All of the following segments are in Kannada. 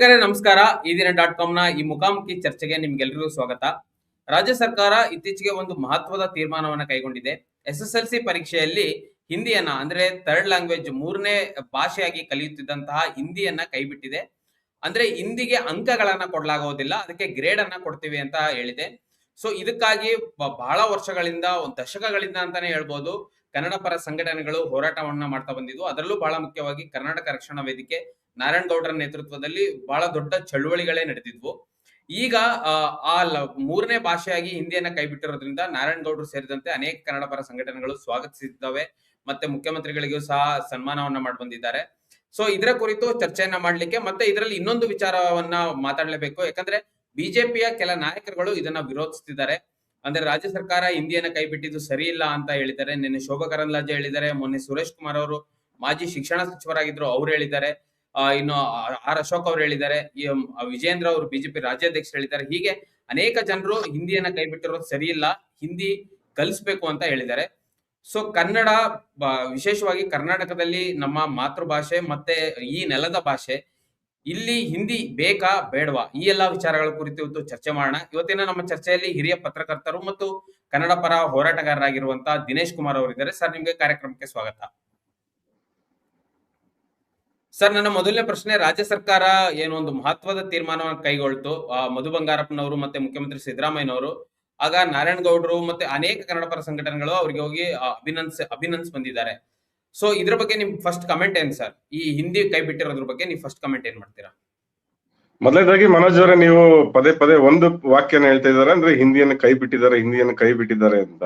ವೀಕ್ಷಕರೇ ನಮಸ್ಕಾರ. ಈ ದಿನ .com ನ ಈ ಮುಖಾಮುಖಿ ಚರ್ಚೆಗೆ ನಿಮ್ಗೆಲ್ರಿಗೂ ಸ್ವಾಗತ. ರಾಜ್ಯ ಸರ್ಕಾರ ಇತ್ತೀಚೆಗೆ ಒಂದು ಮಹತ್ವದ ತೀರ್ಮಾನವನ್ನ ಕೈಗೊಂಡಿದೆ. SSLC ಪರೀಕ್ಷೆಯಲ್ಲಿ ಹಿಂದಿಯನ್ನ ಅಂದ್ರೆ ಥರ್ಡ್ ಲ್ಯಾಂಗ್ವೇಜ್ ಮೂರನೇ ಭಾಷೆಯಾಗಿ ಕಲಿಯುತ್ತಿದ್ದಂತಹ ಹಿಂದಿಯನ್ನ ಕೈಬಿಟ್ಟಿದೆ. ಅಂದ್ರೆ ಹಿಂದಿಗೆ ಅಂಕಗಳನ್ನ ಕೊಡಲಾಗುವುದಿಲ್ಲ, ಅದಕ್ಕೆ ಗ್ರೇಡ್ ಅನ್ನ ಕೊಡ್ತೀವಿ ಅಂತ ಹೇಳಿದೆ. ಸೊ ಇದಕ್ಕಾಗಿ ಬಹಳ ವರ್ಷಗಳಿಂದ, ಒಂದು ದಶಕಗಳಿಂದ ಅಂತಾನೆ ಹೇಳ್ಬೋದು, ಕನ್ನಡ ಪರ ಸಂಘಟನೆಗಳು ಹೋರಾಟವನ್ನ ಮಾಡ್ತಾ ಬಂದಿದ್ವು. ಅದರಲ್ಲೂ ಬಹಳ ಮುಖ್ಯವಾಗಿ ಕರ್ನಾಟಕ ರಕ್ಷಣಾ ವೇದಿಕೆ ನಾರಾಯಣಗೌಡರ ನೇತೃತ್ವದಲ್ಲಿ ಬಹಳ ದೊಡ್ಡ ಚಳುವಳಿಗಳೇ ನಡೆದಿದ್ವು. ಈಗ ಮೂರನೇ ಭಾಷೆಯಾಗಿ ಹಿಂದಿಯನ್ನ ಕೈಬಿಟ್ಟಿರೋದ್ರಿಂದ ನಾರಾಯಣಗೌಡರು ಸೇರಿದಂತೆ ಅನೇಕ ಕನ್ನಡ ಪರ ಸಂಘಟನೆಗಳು ಸ್ವಾಗತಿಸಿದ್ದಾವೆ. ಮತ್ತೆ ಮುಖ್ಯಮಂತ್ರಿಗಳಿಗೂ ಸಹ ಸನ್ಮಾನವನ್ನ ಮಾಡಿ ಬಂದಿದ್ದಾರೆ. ಸೊ ಇದರ ಕುರಿತು ಚರ್ಚೆಯನ್ನ ಮಾಡ್ಲಿಕ್ಕೆ ಮತ್ತೆ ಇದರಲ್ಲಿ ಇನ್ನೊಂದು ವಿಚಾರವನ್ನ ಮಾತಾಡ್ಲೇಬೇಕು. ಯಾಕಂದ್ರೆ ಬಿಜೆಪಿಯ ಕೆಲ ನಾಯಕರುಗಳು ಇದನ್ನ ವಿರೋಧಿಸ್ತಿದ್ದಾರೆ. ಅಂದ್ರೆ ರಾಜ್ಯ ಸರ್ಕಾರ ಹಿಂದಿಯನ್ನ ಕೈಬಿಟ್ಟಿದ್ದು ಸರಿ ಇಲ್ಲ ಅಂತ ಹೇಳಿದ್ದಾರೆ. ನಿನ್ನೆ ಶೋಭಾ ಕರಂದ್ಲಾಜೆ ಹೇಳಿದ್ದಾರೆ, ಮೊನ್ನೆ ಸುರೇಶ್ ಕುಮಾರ್ ಅವರು ಮಾಜಿ ಶಿಕ್ಷಣ ಸಚಿವರಾಗಿದ್ರು, ಅವ್ರು ಹೇಳಿದ್ದಾರೆ. ಇನ್ನು ಆರ್ ಅಶೋಕ್ ಅವರು ಹೇಳಿದ್ದಾರೆ, ವಿಜೇಂದ್ರ ಅವರು ಬಿಜೆಪಿ ರಾಜ್ಯಾಧ್ಯಕ್ಷರು ಹೇಳಿದ್ದಾರೆ. ಹೀಗೆ ಅನೇಕ ಜನರು ಹಿಂದಿಯನ್ನ ಕೈಬಿಟ್ಟಿರೋದು ಸರಿ ಇಲ್ಲ, ಹಿಂದಿ ಕಲಿಸ್ಬೇಕು ಅಂತ ಹೇಳಿದ್ದಾರೆ. ಸೊ ಕನ್ನಡ ವಿಶೇಷವಾಗಿ ಕರ್ನಾಟಕದಲ್ಲಿ ನಮ್ಮ ಮಾತೃಭಾಷೆ ಮತ್ತೆ ಈ ನೆಲದ ಭಾಷೆ, ಇಲ್ಲಿ ಹಿಂದಿ ಬೇಕಾ ಬೇಡವಾ, ಈ ಎಲ್ಲಾ ವಿಚಾರಗಳ ಕುರಿತು ಚರ್ಚೆ ಮಾಡೋಣ. ಇವತ್ತಿನ ನಮ್ಮ ಚರ್ಚೆಯಲ್ಲಿ ಹಿರಿಯ ಪತ್ರಕರ್ತರು ಮತ್ತು ಕನ್ನಡ ಪರ ಹೋರಾಟಗಾರರಾಗಿರುವಂತಹ ದಿನೇಶ್ ಕುಮಾರ್ ಅವರು ಇದ್ದಾರೆ. ಸರ್, ನಿಮ್ಗೆ ಕಾರ್ಯಕ್ರಮಕ್ಕೆ ಸ್ವಾಗತ. ಸರ್, ನನ್ನ ಮೊದಲನೇ ಪ್ರಶ್ನೆ, ರಾಜ್ಯ ಸರ್ಕಾರ ಏನೋ ಒಂದು ಮಹತ್ವದ ತೀರ್ಮಾನವನ್ನು ಕೈಗೊಳ್ತು. ಮಧು ಬಂಗಾರಪ್ಪನವರು ಮತ್ತೆ ಮುಖ್ಯಮಂತ್ರಿ ಸಿದ್ದರಾಮಯ್ಯನವರು, ಆಗ ನಾರಾಯಣಗೌಡರು ಮತ್ತೆ ಅನೇಕ ಕನ್ನಡ ಪರ ಸಂಘಟನೆಗಳು ಅವರಿಗೆ ಹೋಗಿ ಅಭಿನಂದಿಸಿ ಬಂದಿದ್ದಾರೆ. ಸೊ ಇದ್ರ ಬಗ್ಗೆ ನಿಮ್ ಫಸ್ಟ್ ಕಮೆಂಟ್ ಏನ್ ಸರ್? ಈ ಹಿಂದಿ ಕೈ ಬಿಟ್ಟಿರೋದ್ರ ಬಗ್ಗೆ ನೀವು ಫಸ್ಟ್ ಕಮೆಂಟ್ ಏನ್ ಮಾಡ್ತೀರಾ? ಮೊದಲನೇದಾಗಿ ಮನೋಜ್ ಅವರೇ, ನೀವು ಪದೇ ಪದೇ ಒಂದು ವಾಕ್ಯನ ಹೇಳ್ತಾ ಇದ್ದಾರೆ, ಅಂದ್ರೆ ಹಿಂದಿಯನ್ನು ಕೈ ಬಿಟ್ಟಿದ್ದಾರೆ ಅಂತ.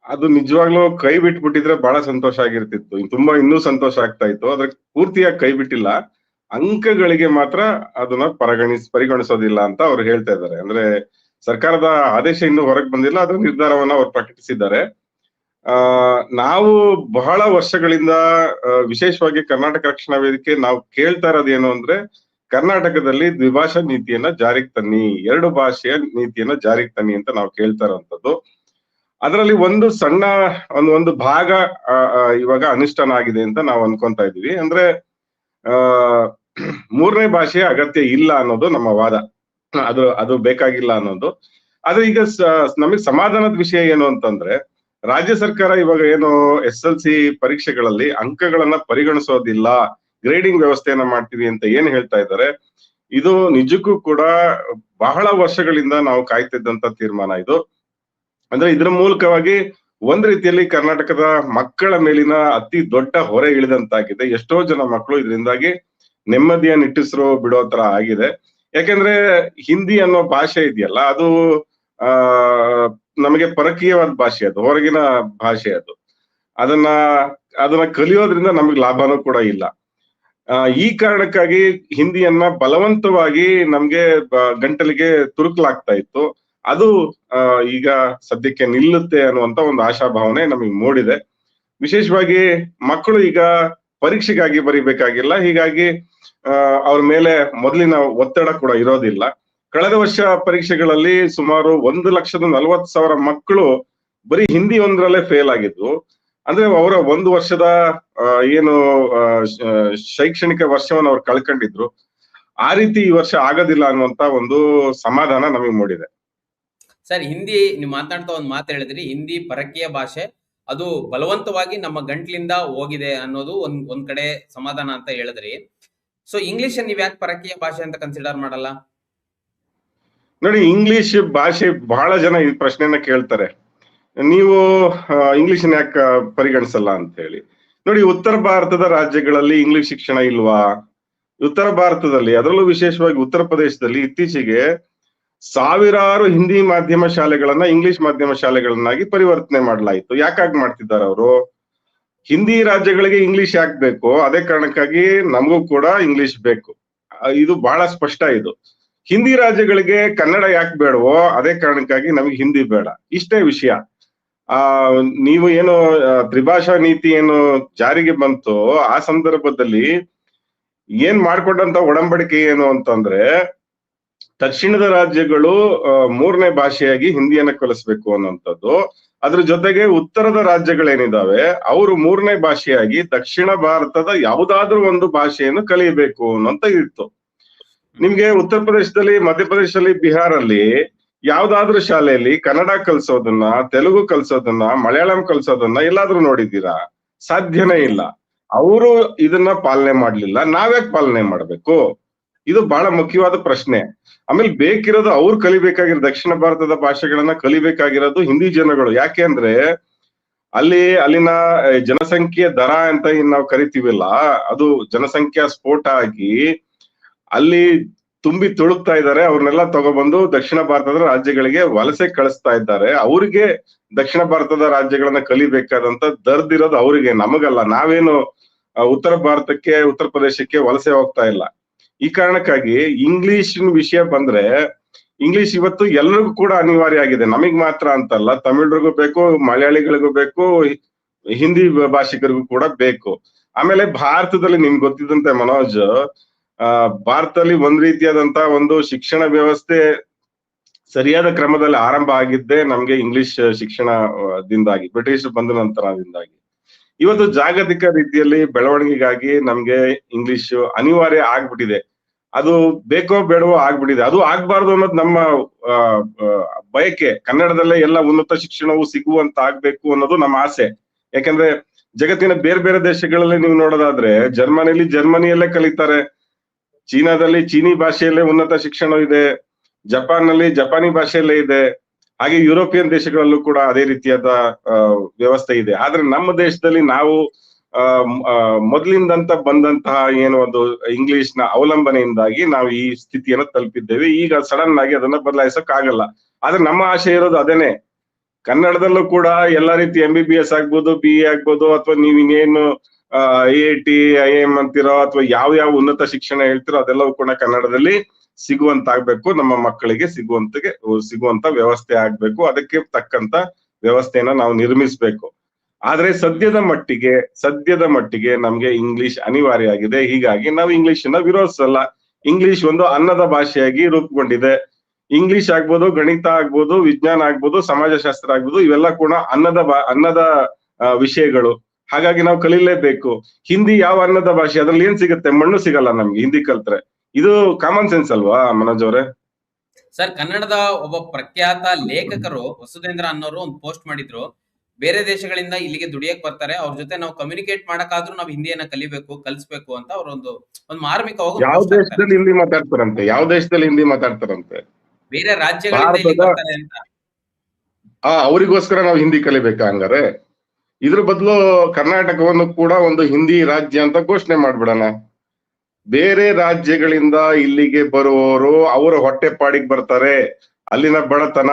ಅದು ನಿಜವಾಗ್ಲೂ ಕೈ ಬಿಟ್ಬಿಟ್ಟಿದ್ರೆ ಬಹಳ ಸಂತೋಷ ಆಗಿರ್ತಿತ್ತು, ಇನ್ನೂ ಸಂತೋಷ ಆಗ್ತಾ ಇತ್ತು. ಅದ್ರ ಪೂರ್ತಿಯಾಗಿ ಕೈ ಬಿಟ್ಟಿಲ್ಲ, ಅಂಕಗಳಿಗೆ ಮಾತ್ರ ಅದನ್ನ ಪರಿಗಣಿಸೋದಿಲ್ಲ ಅಂತ ಅವ್ರು ಹೇಳ್ತಾ ಇದ್ದಾರೆ. ಅಂದ್ರೆ ಸರ್ಕಾರದ ಆದೇಶ ಇನ್ನೂ ಹೊರಗೆ ಬಂದಿಲ್ಲ, ಅದರ ನಿರ್ಧಾರವನ್ನ ಅವ್ರು ಪ್ರಕಟಿಸಿದ್ದಾರೆ. ನಾವು ಬಹಳ ವರ್ಷಗಳಿಂದ ವಿಶೇಷವಾಗಿ ಕರ್ನಾಟಕ ರಕ್ಷಣಾ ವೇದಿಕೆ ನಾವು ಕೇಳ್ತಾ ಇರೋದೇನು ಅಂದ್ರೆ, ಕರ್ನಾಟಕದಲ್ಲಿ ದ್ವಿಭಾಷಾ ನೀತಿಯನ್ನ ಜಾರಿಗೆ ತನ್ನಿ, 2 ಭಾಷೆಯ ನೀತಿಯನ್ನ ಜಾರಿಗೆ ತನ್ನಿ ಅಂತ ನಾವು ಕೇಳ್ತಾ ಇರೋಂಥದ್ದು. ಅದರಲ್ಲಿ ಒಂದು ಸಣ್ಣ ಒಂದು ಭಾಗ ಇವಾಗ ಅನುಷ್ಠಾನ ಆಗಿದೆ ಅಂತ ನಾವು ಅನ್ಕೊಂತಾ ಇದೀವಿ. ಅಂದ್ರೆ ಮೂರನೇ ಭಾಷೆಯ ಅಗತ್ಯ ಇಲ್ಲ ಅನ್ನೋದು ನಮ್ಮ ವಾದ. ಅದು ಬೇಕಾಗಿಲ್ಲ ಅನ್ನೋದು. ಆದ್ರೆ ಈಗ ನಮಗೆ ಸಮಾಧಾನದ ವಿಷಯ ಏನು ಅಂತಂದ್ರೆ, ರಾಜ್ಯ ಸರ್ಕಾರ ಇವಾಗ ಏನು SSLC ಪರೀಕ್ಷೆಗಳಲ್ಲಿ ಅಂಕಗಳನ್ನ ಪರಿಗಣಿಸೋದಿಲ್ಲ, ಗ್ರೇಡಿಂಗ್ ವ್ಯವಸ್ಥೆಯನ್ನ ಮಾಡ್ತೀವಿ ಅಂತ ಏನ್ ಹೇಳ್ತಾ ಇದ್ದಾರೆ, ಇದು ನಿಜಕ್ಕೂ ಕೂಡ ಬಹಳ ವರ್ಷಗಳಿಂದ ನಾವು ಕಾಯ್ತಿದ್ದಂತ ತೀರ್ಮಾನ ಇದು. ಅಂದ್ರೆ ಇದ್ರ ಮೂಲಕವಾಗಿ ಒಂದ್ ರೀತಿಯಲ್ಲಿ ಕರ್ನಾಟಕದ ಮಕ್ಕಳ ಮೇಲಿನ ಅತಿ ದೊಡ್ಡ ಹೊರೆ ಇಳಿದಂತಾಗಿದೆ. ಎಷ್ಟೋ ಜನ ಮಕ್ಕಳು ಇದರಿಂದಾಗಿ ನೆಮ್ಮದಿಯ ನಿಟ್ಟುಸಿರು ಬಿಡೋ ತರ ಆಗಿದೆ. ಯಾಕೆಂದ್ರೆ ಹಿಂದಿ ಅನ್ನೋ ಭಾಷೆ ಇದೆಯಲ್ಲ, ಅದು ನಮಗೆ ಪರಕೀಯವಾದ ಭಾಷೆ, ಅದು ಹೊರಗಿನ ಭಾಷೆ. ಅದನ್ನ ಕಲಿಯೋದ್ರಿಂದ ನಮಗೆ ಲಾಭನೂ ಕೂಡ ಇಲ್ಲ. ಈ ಕಾರಣಕ್ಕಾಗಿ ಹಿಂದಿಯನ್ನ ಬಲವಂತವಾಗಿ ನಮ್ಗೆ ಗಂಟಲಿಗೆ ತುರುಕಲಾಗ್ತಾ ಇತ್ತು. ಅದು ಈಗ ಸದ್ಯಕ್ಕೆ ನಿಲ್ಲುತ್ತೆ ಅನ್ನುವಂತ ಒಂದು ಆಶಾಭಾವನೆ ನಮಗೆ ಮೂಡಿದೆ. ವಿಶೇಷವಾಗಿ ಮಕ್ಕಳು ಈಗ ಪರೀಕ್ಷೆಗಾಗಿ ಬರಿಬೇಕಾಗಿಲ್ಲ, ಹೀಗಾಗಿ ಅವ್ರ ಮೇಲೆ ಮೊದಲಿನ ಒತ್ತಡ ಕೂಡ ಇರೋದಿಲ್ಲ. ಕಳೆದ ವರ್ಷ ಪರೀಕ್ಷೆಗಳಲ್ಲಿ ಸುಮಾರು 1,40,000 ಮಕ್ಕಳು ಬರೀ ಹಿಂದಿ ಒಂದರಲ್ಲೇ ಫೇಲ್ ಆಗಿದ್ವು. ಅಂದ್ರೆ ಅವರ 1 ವರ್ಷದ ಏನು ಶೈಕ್ಷಣಿಕ ವರ್ಷವನ್ನು ಅವ್ರು ಕಳ್ಕೊಂಡಿದ್ರು. ಆ ರೀತಿ ಈ ವರ್ಷ ಆಗೋದಿಲ್ಲ ಅನ್ನುವಂತ ಒಂದು ಸಮಾಧಾನ ನಮಗೆ ಮೂಡಿದೆ. ಸರ್, ಹಿಂದಿ ನೀವು ಮಾತನಾಡ್ತಾ ಒಂದು ಮಾತು ಹೇಳಿದ್ರಿ, ಹಿಂದಿ ಪರಕೀಯ ಭಾಷೆ, ಅದು ಬಲವಂತವಾಗಿ ನಮ್ಮ ಗಂಟ್ಲಿಂದ ಹೋಗಿದೆ ಅನ್ನೋದು ಒಂದ್ ಕಡೆ ಸಮಾಧಾನ ಅಂತ ಹೇಳಿದ್ರಿ. ಸೊ ಇಂಗ್ಲಿಷ್ ನೀವ್ ಯಾಕೆ ಪರಕೀಯ ಭಾಷೆ ಅಂತ ಕನ್ಸಿಡರ್ ಮಾಡಲ್ಲ? ನೋಡಿ, ಇಂಗ್ಲಿಷ್ ಭಾಷೆ ಬಹಳ ಜನ ಈ ಪ್ರಶ್ನೆಯನ್ನ ಕೇಳ್ತಾರೆ, ನೀವು ಇಂಗ್ಲಿಷ್ ಯಾಕೆ ಪರಿಗಣಿಸಲ್ಲ ಅಂತ ಹೇಳಿ. ನೋಡಿ, ಉತ್ತರ ಭಾರತದ ರಾಜ್ಯಗಳಲ್ಲಿ ಇಂಗ್ಲಿಷ್ ಶಿಕ್ಷಣ ಇಲ್ವಾ? ಉತ್ತರ ಭಾರತದಲ್ಲಿ, ಅದರಲ್ಲೂ ವಿಶೇಷವಾಗಿ ಉತ್ತರ ಪ್ರದೇಶದಲ್ಲಿ ಇತ್ತೀಚೆಗೆ ಸಾವಿರಾರು ಹಿಂದಿ ಮಾಧ್ಯಮ ಶಾಲೆಗಳನ್ನ ಇಂಗ್ಲಿಷ್ ಮಾಧ್ಯಮ ಶಾಲೆಗಳನ್ನಾಗಿ ಪರಿವರ್ತನೆ ಮಾಡಲಾಯಿತು. ಯಾಕಾಗಿ ಮಾಡ್ತಿದ್ದಾರೆ ಅವರು? ಹಿಂದಿ ರಾಜ್ಯಗಳಿಗೆ ಇಂಗ್ಲಿಷ್ ಯಾಕೆ ಬೇಕು, ಅದೇ ಕಾರಣಕ್ಕಾಗಿ ನಮಗೂ ಕೂಡ ಇಂಗ್ಲಿಷ್ ಬೇಕು. ಇದು ಬಹಳ ಸ್ಪಷ್ಟ. ಇದು ಹಿಂದಿ ರಾಜ್ಯಗಳಿಗೆ ಕನ್ನಡ ಯಾಕೆ ಬೇಡವೋ ಅದೇ ಕಾರಣಕ್ಕಾಗಿ ನಮಗೆ ಹಿಂದಿ ಬೇಡ, ಇಷ್ಟೇ ವಿಷಯ. ನೀವು ಏನು ತ್ರಿಭಾಷಾ ನೀತಿ ಏನು ಜಾರಿಗೆ ಬಂತು, ಆ ಸಂದರ್ಭದಲ್ಲಿ ಏನ್ ಮಾಡ್ಕೊಂಡಂತ ಒಡಂಬಡಿಕೆ ಏನು ಅಂತಂದ್ರೆ, ದಕ್ಷಿಣದ ರಾಜ್ಯಗಳು ಮೂರನೇ ಭಾಷೆಯಾಗಿ ಹಿಂದಿಯನ್ನ ಕಲಿಸ್ಬೇಕು ಅನ್ನುವಂಥದ್ದು. ಅದ್ರ ಜೊತೆಗೆ ಉತ್ತರದ ರಾಜ್ಯಗಳೇನಿದಾವೆ ಅವರು ಮೂರನೇ ಭಾಷೆಯಾಗಿ ದಕ್ಷಿಣ ಭಾರತದ ಯಾವುದಾದ್ರೂ ಒಂದು ಭಾಷೆಯನ್ನು ಕಲಿಯಬೇಕು ಅನ್ನೋಂತ ಇತ್ತು. ನಿಮ್ಗೆ ಉತ್ತರ ಪ್ರದೇಶದಲ್ಲಿ, ಮಧ್ಯಪ್ರದೇಶದಲ್ಲಿ, ಬಿಹಾರಲ್ಲಿ ಯಾವ್ದಾದ್ರೂ ಶಾಲೆಯಲ್ಲಿ ಕನ್ನಡ ಕಲ್ಸೋದನ್ನ, ತೆಲುಗು ಕಲ್ಸೋದನ್ನ, ಮಲಯಾಳಂ ಕಲ್ಸೋದನ್ನ ಎಲ್ಲಾದ್ರೂ ನೋಡಿದ್ದೀರಾ? ಸಾಧ್ಯನೇ ಇಲ್ಲ. ಅವರು ಇದನ್ನ ಪಾಲನೆ ಮಾಡ್ಲಿಲ್ಲ, ನಾವ್ಯಾಕೆ ಪಾಲನೆ ಮಾಡ್ಬೇಕು? ಇದು ಬಹಳ ಮುಖ್ಯವಾದ ಪ್ರಶ್ನೆ. ಆಮೇಲೆ ಬೇಕಿರೋದು ಅವ್ರು ಕಲಿಬೇಕಾಗಿರೋ ದಕ್ಷಿಣ ಭಾರತದ ಭಾಷೆಗಳನ್ನ ಕಲಿಬೇಕಾಗಿರೋದು ಹಿಂದಿ ಜನಗಳು. ಯಾಕೆ ಅಂದ್ರೆ ಅಲ್ಲಿನ ಜನಸಂಖ್ಯೆ ದರ ಅಂತ ಏನ್ ನಾವು ಕರಿತೀವಿಲ್ಲ, ಅದು ಜನಸಂಖ್ಯಾ ಸ್ಫೋಟ ಆಗಿ ಅಲ್ಲಿ ತುಂಬಿ ತುಳುಕ್ತಾ ಇದ್ದಾರೆ. ಅವ್ರನ್ನೆಲ್ಲ ತಗೊಬಂದು ದಕ್ಷಿಣ ಭಾರತದ ರಾಜ್ಯಗಳಿಗೆ ವಲಸೆ ಕಳಿಸ್ತಾ ಇದ್ದಾರೆ. ಅವ್ರಿಗೆ ದಕ್ಷಿಣ ಭಾರತದ ರಾಜ್ಯಗಳನ್ನ ಕಲಿಬೇಕಾದಂತ ದರ್ದಿರೋದು ಅವ್ರಿಗೆ, ನಮಗಲ್ಲ. ನಾವೇನು ಉತ್ತರ ಭಾರತಕ್ಕೆ, ಉತ್ತರ ಪ್ರದೇಶಕ್ಕೆ ವಲಸೆ ಹೋಗ್ತಾ ಇಲ್ಲ. ಈ ಕಾರಣಕ್ಕಾಗಿ ಇಂಗ್ಲಿಷಿನ ವಿಷಯ ಬಂದ್ರೆ, ಇಂಗ್ಲಿಷ್ ಇವತ್ತು ಎಲ್ಲರಿಗೂ ಕೂಡ ಅನಿವಾರ್ಯ ಆಗಿದೆ. ನಮಗ್ ಮಾತ್ರ ಅಂತಲ್ಲ, ತಮಿಳರಿಗೂ ಬೇಕು, ಮಲಯಾಳಿಗಳಿಗೂ ಬೇಕು, ಹಿಂದಿ ಭಾಷಿಕರಿಗೂ ಕೂಡ ಬೇಕು. ಆಮೇಲೆ ಭಾರತದಲ್ಲಿ ನಿಮ್ಗೆ ಗೊತ್ತಿದ್ದಂತೆ ಮನೋಜ್, ಭಾರತದಲ್ಲಿ ಒಂದ್ ರೀತಿಯಾದಂತ ಒಂದು ಶಿಕ್ಷಣ ವ್ಯವಸ್ಥೆ ಸರಿಯಾದ ಕ್ರಮದಲ್ಲಿ ಆರಂಭ ಆಗಿದ್ದೇ ನಮ್ಗೆ ಇಂಗ್ಲಿಷ್ ಶಿಕ್ಷಣದಿಂದಾಗಿ, ಬ್ರಿಟಿಷ್ ಬಂದ ನಂತರದಿಂದಾಗಿ. ಇವತ್ತು ಜಾಗತಿಕ ರೀತಿಯಲ್ಲಿ ಬೆಳವಣಿಗೆಗಾಗಿ ನಮ್ಗೆ ಇಂಗ್ಲಿಷ್ ಅನಿವಾರ್ಯ ಆಗ್ಬಿಟ್ಟಿದೆ. ಅದು ಬೇಕೋ ಬೇಡವೋ ಆಗ್ಬಿಟ್ಟಿದೆ. ಅದು ಆಗ್ಬಾರ್ದು ಅನ್ನೋದು ನಮ್ಮ ಬಯಕೆ. ಕನ್ನಡದಲ್ಲೇ ಎಲ್ಲ ಉನ್ನತ ಶಿಕ್ಷಣವು ಸಿಗುವಂತ ಆಗ್ಬೇಕು ಅನ್ನೋದು ನಮ್ಮ ಆಸೆ. ಯಾಕಂದ್ರೆ ಜಗತ್ತಿನ ಬೇರೆ ಬೇರೆ ದೇಶಗಳಲ್ಲಿ ನೀವು ನೋಡೋದಾದ್ರೆ, ಜರ್ಮನಿಯಲ್ಲೇ ಕಲಿತಾರೆ, ಚೀನಾದಲ್ಲಿ ಚೀನಿ ಭಾಷೆಯಲ್ಲೇ ಉನ್ನತ ಶಿಕ್ಷಣ ಇದೆ, ಜಪಾನ್ ನಲ್ಲಿ ಜಪಾನಿ ಭಾಷೆಯಲ್ಲೇ ಇದೆ, ಹಾಗೆ ಯುರೋಪಿಯನ್ ದೇಶಗಳಲ್ಲೂ ಕೂಡ ಅದೇ ರೀತಿಯಾದ ವ್ಯವಸ್ಥೆ ಇದೆ. ಆದ್ರೆ ನಮ್ಮ ದೇಶದಲ್ಲಿ ನಾವು ಮೊದಲಿಂದಂತ ಬಂದಂತಹ ಏನು ಒಂದು ಇಂಗ್ಲಿಷ್ ನ ಅವಲಂಬನೆಯಿಂದಾಗಿ ನಾವು ಈ ಸ್ಥಿತಿಯನ್ನು ತಲುಪಿದ್ದೇವೆ. ಈಗ ಸಡನ್ ಆಗಿ ಅದನ್ನ ಬದಲಾಯಿಸಕ್ ಆಗಲ್ಲ. ಆದ್ರೆ ನಮ್ಮ ಆಶೆ ಇರೋದು ಅದೇನೆ. ಕನ್ನಡದಲ್ಲೂ ಕೂಡ ಎಲ್ಲಾ ರೀತಿ MBBS ಆಗ್ಬೋದು, BA ಆಗ್ಬೋದು, ಅಥವಾ ನೀವ್ ಇನ್ನೇನು IIT IIM ಅಂತಿರೋ ಅಥವಾ ಯಾವ ಉನ್ನತ ಶಿಕ್ಷಣ ಹೇಳ್ತಿರೋ ಅದೆಲ್ಲವೂ ಕೂಡ ಕನ್ನಡದಲ್ಲಿ ಸಿಗುವಂತಾಗ್ಬೇಕು. ನಮ್ಮ ಮಕ್ಕಳಿಗೆ ಸಿಗುವಂತ ವ್ಯವಸ್ಥೆ ಆಗ್ಬೇಕು. ಅದಕ್ಕೆ ತಕ್ಕಂತ ವ್ಯವಸ್ಥೆಯನ್ನ ನಾವು ನಿರ್ಮಿಸ್ಬೇಕು. ಆದ್ರೆ ಸದ್ಯದ ಮಟ್ಟಿಗೆ ನಮ್ಗೆ ಇಂಗ್ಲಿಷ್ ಅನಿವಾರ್ಯ ಆಗಿದೆ. ಹೀಗಾಗಿ ನಾವು ಇಂಗ್ಲಿಷನ್ನ ವಿರೋಧಿಸಲ್ಲ. ಇಂಗ್ಲಿಷ್ ಒಂದು ಅನ್ನದ ಭಾಷೆಯಾಗಿ ರೂಪುಗೊಂಡಿದೆ. ಇಂಗ್ಲಿಷ್ ಆಗ್ಬೋದು, ಗಣಿತ ಆಗ್ಬೋದು, ವಿಜ್ಞಾನ ಆಗ್ಬೋದು, ಸಮಾಜಶಾಸ್ತ್ರ ಆಗ್ಬೋದು, ಇವೆಲ್ಲ ಕೂಡ ಅನ್ನದ ವಿಷಯಗಳು. ಹಾಗಾಗಿ ನಾವು ಕಲೀಲೇಬೇಕು. ಹಿಂದಿ ಯಾವ ಅನ್ನದ ಭಾಷೆ? ಅದ್ರಲ್ಲಿ ಏನ್ ಸಿಗುತ್ತೆ? ಮಣ್ಣು ಸಿಗಲ್ಲ ನಮ್ಗೆ ಹಿಂದಿ ಕಲ್ತ್ರೆ. ಇದು ಕಾಮನ್ ಸೆನ್ಸ್ ಅಲ್ವಾ ಮನೋಜ್ ಅವರೇ? ಸರ್, ಕನ್ನಡದ ಒಬ್ಬ ಪ್ರಖ್ಯಾತ ಲೇಖಕರು ವಸುಧೇಂದ್ರ ಅನ್ನೋರು ಒಂದು ಪೋಸ್ಟ್ ಮಾಡಿದ್ರು, ಬೇರೆ ದೇಶಗಳಿಂದ ಇಲ್ಲಿಗೆ ದುಡಿಯಕ್ ಬರ್ತಾರೆ, ಅವ್ರ ಜೊತೆ ನಾವು ಕಮ್ಯುನಿಕೇಟ್ ಮಾಡಕ್ಕಾದ್ರೂ ನಾವು ಹಿಂದಿಯನ್ನ ಕಲಿಸ್ಬೇಕು ಅಂತ ಅವರೊಂದು ಮಾರ್ಮಿಕವಾಗಿ ಯಾವ ದೇಶದಲ್ಲಿ ಹಿಂದಿ ಮಾತಾಡ್ತಾರಂತೆ? ಬೇರೆ ರಾಜ್ಯಗಳಿಂದ ಇಲ್ಲಿ ಬರ್ತಾರೆ ಅಂತ. ಅವರಿಗೋಸ್ಕರ ನಾವು ಹಿಂದಿ ಕಲಿಬೇಕಾ ಹಂಗಾರೆ? ಇದ್ರ ಬದಲು ಕರ್ನಾಟಕವನ್ನು ಕೂಡ ಒಂದು ಹಿಂದಿ ರಾಜ್ಯ ಅಂತ ಘೋಷಣೆ ಮಾಡ್ಬಿಡೋಣ. ಬೇರೆ ರಾಜ್ಯಗಳಿಂದ ಇಲ್ಲಿಗೆ ಬರುವವರು ಅವರ ಹೊಟ್ಟೆಪಾಡಿಗೆ ಬರ್ತಾರೆ. ಅಲ್ಲಿನ ಬಡತನ,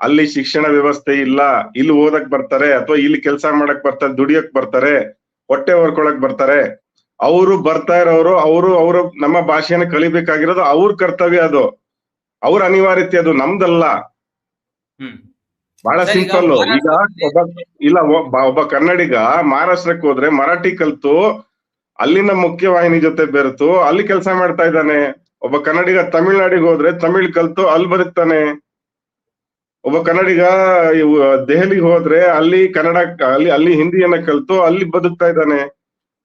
ಅಲ್ಲಿ ಶಿಕ್ಷಣ ವ್ಯವಸ್ಥೆ ಇಲ್ಲ, ಇಲ್ಲಿ ಓದಕ್ ಬರ್ತಾರೆ, ಅಥವಾ ಇಲ್ಲಿ ಕೆಲಸ ಮಾಡಕ್ ಬರ್ತಾರೆ, ದುಡಿಯಕ್ ಬರ್ತಾರೆ, ಹೊಟ್ಟೆ ಹೊರ್ಕೊಳಕ್ ಬರ್ತಾರೆ. ಅವರು ಬರ್ತಾ ಇರೋರು, ಅವರು ನಮ್ಮ ಭಾಷೆಯನ್ನು ಕಲಿಬೇಕಾಗಿರೋದು ಅವ್ರ ಕರ್ತವ್ಯ, ಅದು ಅವ್ರ ಅನಿವಾರ್ಯತೆ, ಅದು ನಮ್ದಲ್ಲ. ಬಹಳ ಸಿಂಪಲ್. ಈಗ ಒಬ್ಬ ಕನ್ನಡಿಗ ಮಹಾರಾಷ್ಟ್ರಕ್ಕೆ ಹೋದ್ರೆ ಮರಾಠಿ ಕಲ್ತು ಅಲ್ಲಿನ ಮುಖ್ಯವಾಹಿನಿ ಜೊತೆ ಬೆರೆತು ಅಲ್ಲಿ ಕೆಲಸ ಮಾಡ್ತಾ ಇದ್ದಾನೆ. ಒಬ್ಬ ಕನ್ನಡಿಗ ತಮಿಳ್ನಾಡಿಗೆ ಹೋದ್ರೆ ತಮಿಳ್ ಕಲ್ತು ಅಲ್ಲಿ ಬದುಕ್ತಾನೆ. ಒಬ್ಬ ಕನ್ನಡಿಗ ದೆಹಲಿಗೆ ಹೋದ್ರೆ ಅಲ್ಲಿ ಅಲ್ಲಿ ಹಿಂದಿಯನ್ನ ಕಲ್ತು ಅಲ್ಲಿ ಬದುಕ್ತಾ ಇದ್ದಾನೆ.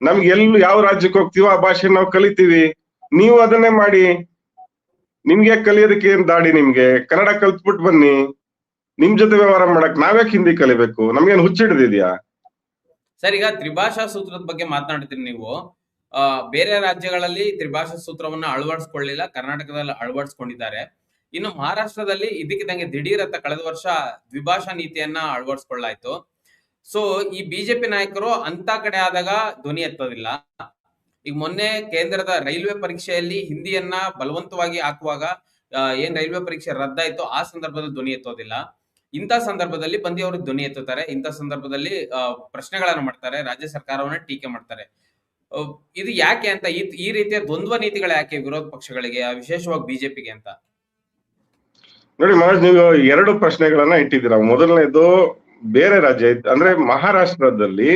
ನಮ್ಗೆ ಯಾವ ರಾಜ್ಯಕ್ಕೆ ಹೋಗ್ತೀವೋ ಆ ಭಾಷೆ ನಾವು ಕಲಿತೀವಿ. ನೀವು ಅದನ್ನೇ ಮಾಡಿ. ನಿಮ್ಗೆ ಕಲಿಯೋದಕ್ಕೆ ಏನ್ ದಾಡಿ? ನಿಮ್ಗೆ ಕನ್ನಡ ಕಲ್ತ್ಬಿಟ್ಟು ಬನ್ನಿ. ನಿಮ್ ಜೊತೆ ವ್ಯವಹಾರ ಮಾಡಕ್ ನಾವ್ಯಾಕೆ ಹಿಂದಿ ಕಲಿಬೇಕು? ನಮ್ಗೇನ್ ಹುಚ್ಚಿಡ್ದಿದ್ಯಾ? ಸರ್, ಈಗ ತ್ರಿಭಾಷಾ ಸೂತ್ರದ ಬಗ್ಗೆ ಮಾತನಾಡ್ತೀರಿ ನೀವು. ಬೇರೆ ರಾಜ್ಯಗಳಲ್ಲಿ ತ್ರಿಭಾಷಾ ಸೂತ್ರವನ್ನ ಅಳವಡಿಸ್ಕೊಳ್ಳಿಲ್ಲ, ಕರ್ನಾಟಕದಲ್ಲಿ ಅಳವಡಿಸ್ಕೊಂಡಿದ್ದಾರೆ. ಇನ್ನು ಮಹಾರಾಷ್ಟ್ರದಲ್ಲಿ ಇದಕ್ಕಿದ್ದಂಗೆ ದಿಢೀರ್ ಅಂತ ಕಳೆದ ವರ್ಷ ದ್ವಿಭಾಷಾ ನೀತಿಯನ್ನ ಅಳವಡಿಸ್ಕೊಳ್ಳಾಯ್ತು. ಸೊ ಈ ಬಿಜೆಪಿ ನಾಯಕರು ಅಂತ ಕಡೆ ಆದಾಗ ಧ್ವನಿ ಎತ್ತೋದಿಲ್ಲ. ಈಗ ಮೊನ್ನೆ ಕೇಂದ್ರದ ರೈಲ್ವೆ ಪರೀಕ್ಷೆಯಲ್ಲಿ ಹಿಂದಿಯನ್ನ ಬಲವಂತವಾಗಿ ಹಾಕುವಾಗ ಏನ್ ರೈಲ್ವೆ ಪರೀಕ್ಷೆ ರದ್ದಾಯ್ತು, ಆ ಸಂದರ್ಭದಲ್ಲಿ ಧ್ವನಿ ಎತ್ತೋದಿಲ್ಲ. ಇಂಥ ಸಂದರ್ಭದಲ್ಲಿ ಬಂದಿಯವರು ಧ್ವನಿ ಎತ್ತುತ್ತಾರೆ. ಇಂಥ ಸಂದರ್ಭದಲ್ಲಿ ಪ್ರಶ್ನೆಗಳನ್ನ ಮಾಡ್ತಾರೆ, ರಾಜ್ಯ ಸರ್ಕಾರವನ್ನ ಟೀಕೆ ಮಾಡ್ತಾರೆ. ಇದು ಯಾಕೆ ಅಂತ, ಈ ರೀತಿಯ ದ್ವಂದ್ವ ನೀತಿಗಳು ಯಾಕೆ ವಿರೋಧ ಪಕ್ಷಗಳಿಗೆ, ವಿಶೇಷವಾಗಿ ಬಿಜೆಪಿಗೆ ಅಂತ? ನೋಡಿ ಮನೋಜ್, ನೀವು ಎರಡು ಪ್ರಶ್ನೆಗಳನ್ನ ಇಟ್ಟಿದ್ದೀರಾ. ಮೊದಲನೇದು ಬೇರೆ ರಾಜ್ಯ, ಅಂದ್ರೆ ಮಹಾರಾಷ್ಟ್ರದಲ್ಲಿ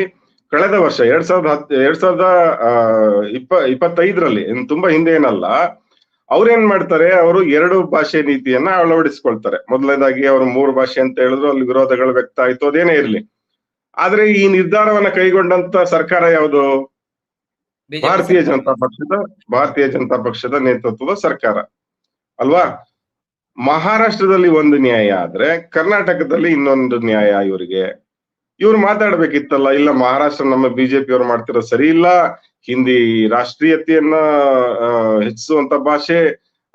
ಕಳೆದ ವರ್ಷ 2025ರಲ್ಲಿ, ತುಂಬಾ ಹಿಂದೆ ಏನಲ್ಲ, ಅವ್ರೇನ್ ಮಾಡ್ತಾರೆ, ಅವರು 2 ಭಾಷೆ ನೀತಿಯನ್ನ ಅಳವಡಿಸ್ಕೊಳ್ತಾರೆ. ಮೊದಲನೇದಾಗಿ ಅವರು 3 ಭಾಷೆ ಅಂತ ಹೇಳಿದ್ರು, ಅಲ್ಲಿ ವಿರೋಧಗಳು ವ್ಯಕ್ತ ಆಯ್ತು, ಅದೇನೇ ಇರ್ಲಿ. ಆದ್ರೆ ಈ ನಿರ್ಧಾರವನ್ನ ಕೈಗೊಂಡಂತ ಸರ್ಕಾರ ಯಾವುದು? ಬಿಜೆಪಿ ಭಾರತೀಯ ಸರ್ಕಾರ. ಜನತಾ ಪಕ್ಷದ ಭಾರತೀಯ ಜನತಾ ಪಕ್ಷದ ನೇತೃತ್ವದ ಸರ್ಕಾರ ಅಲ್ವಾ? ಮಹಾರಾಷ್ಟ್ರದಲ್ಲಿ ಒಂದು ನ್ಯಾಯ ಆದ್ರೆ ಕರ್ನಾಟಕದಲ್ಲಿ ಇನ್ನೊಂದು ನ್ಯಾಯ ಇವರಿಗೆ. ಇವ್ರು ಮಾತಾಡ್ಬೇಕಿತ್ತಲ್ಲ, ಇಲ್ಲ ಮಹಾರಾಷ್ಟ್ರ ನಮ್ಮ ಬಿಜೆಪಿ ಅವ್ರು ಮಾಡ್ತಿರೋ ಸರಿ ಇಲ್ಲ, ಹಿಂದಿ ರಾಷ್ಟ್ರೀಯತೆಯನ್ನ ಹೆಚ್ಚಿಸುವಂತ ಭಾಷೆ,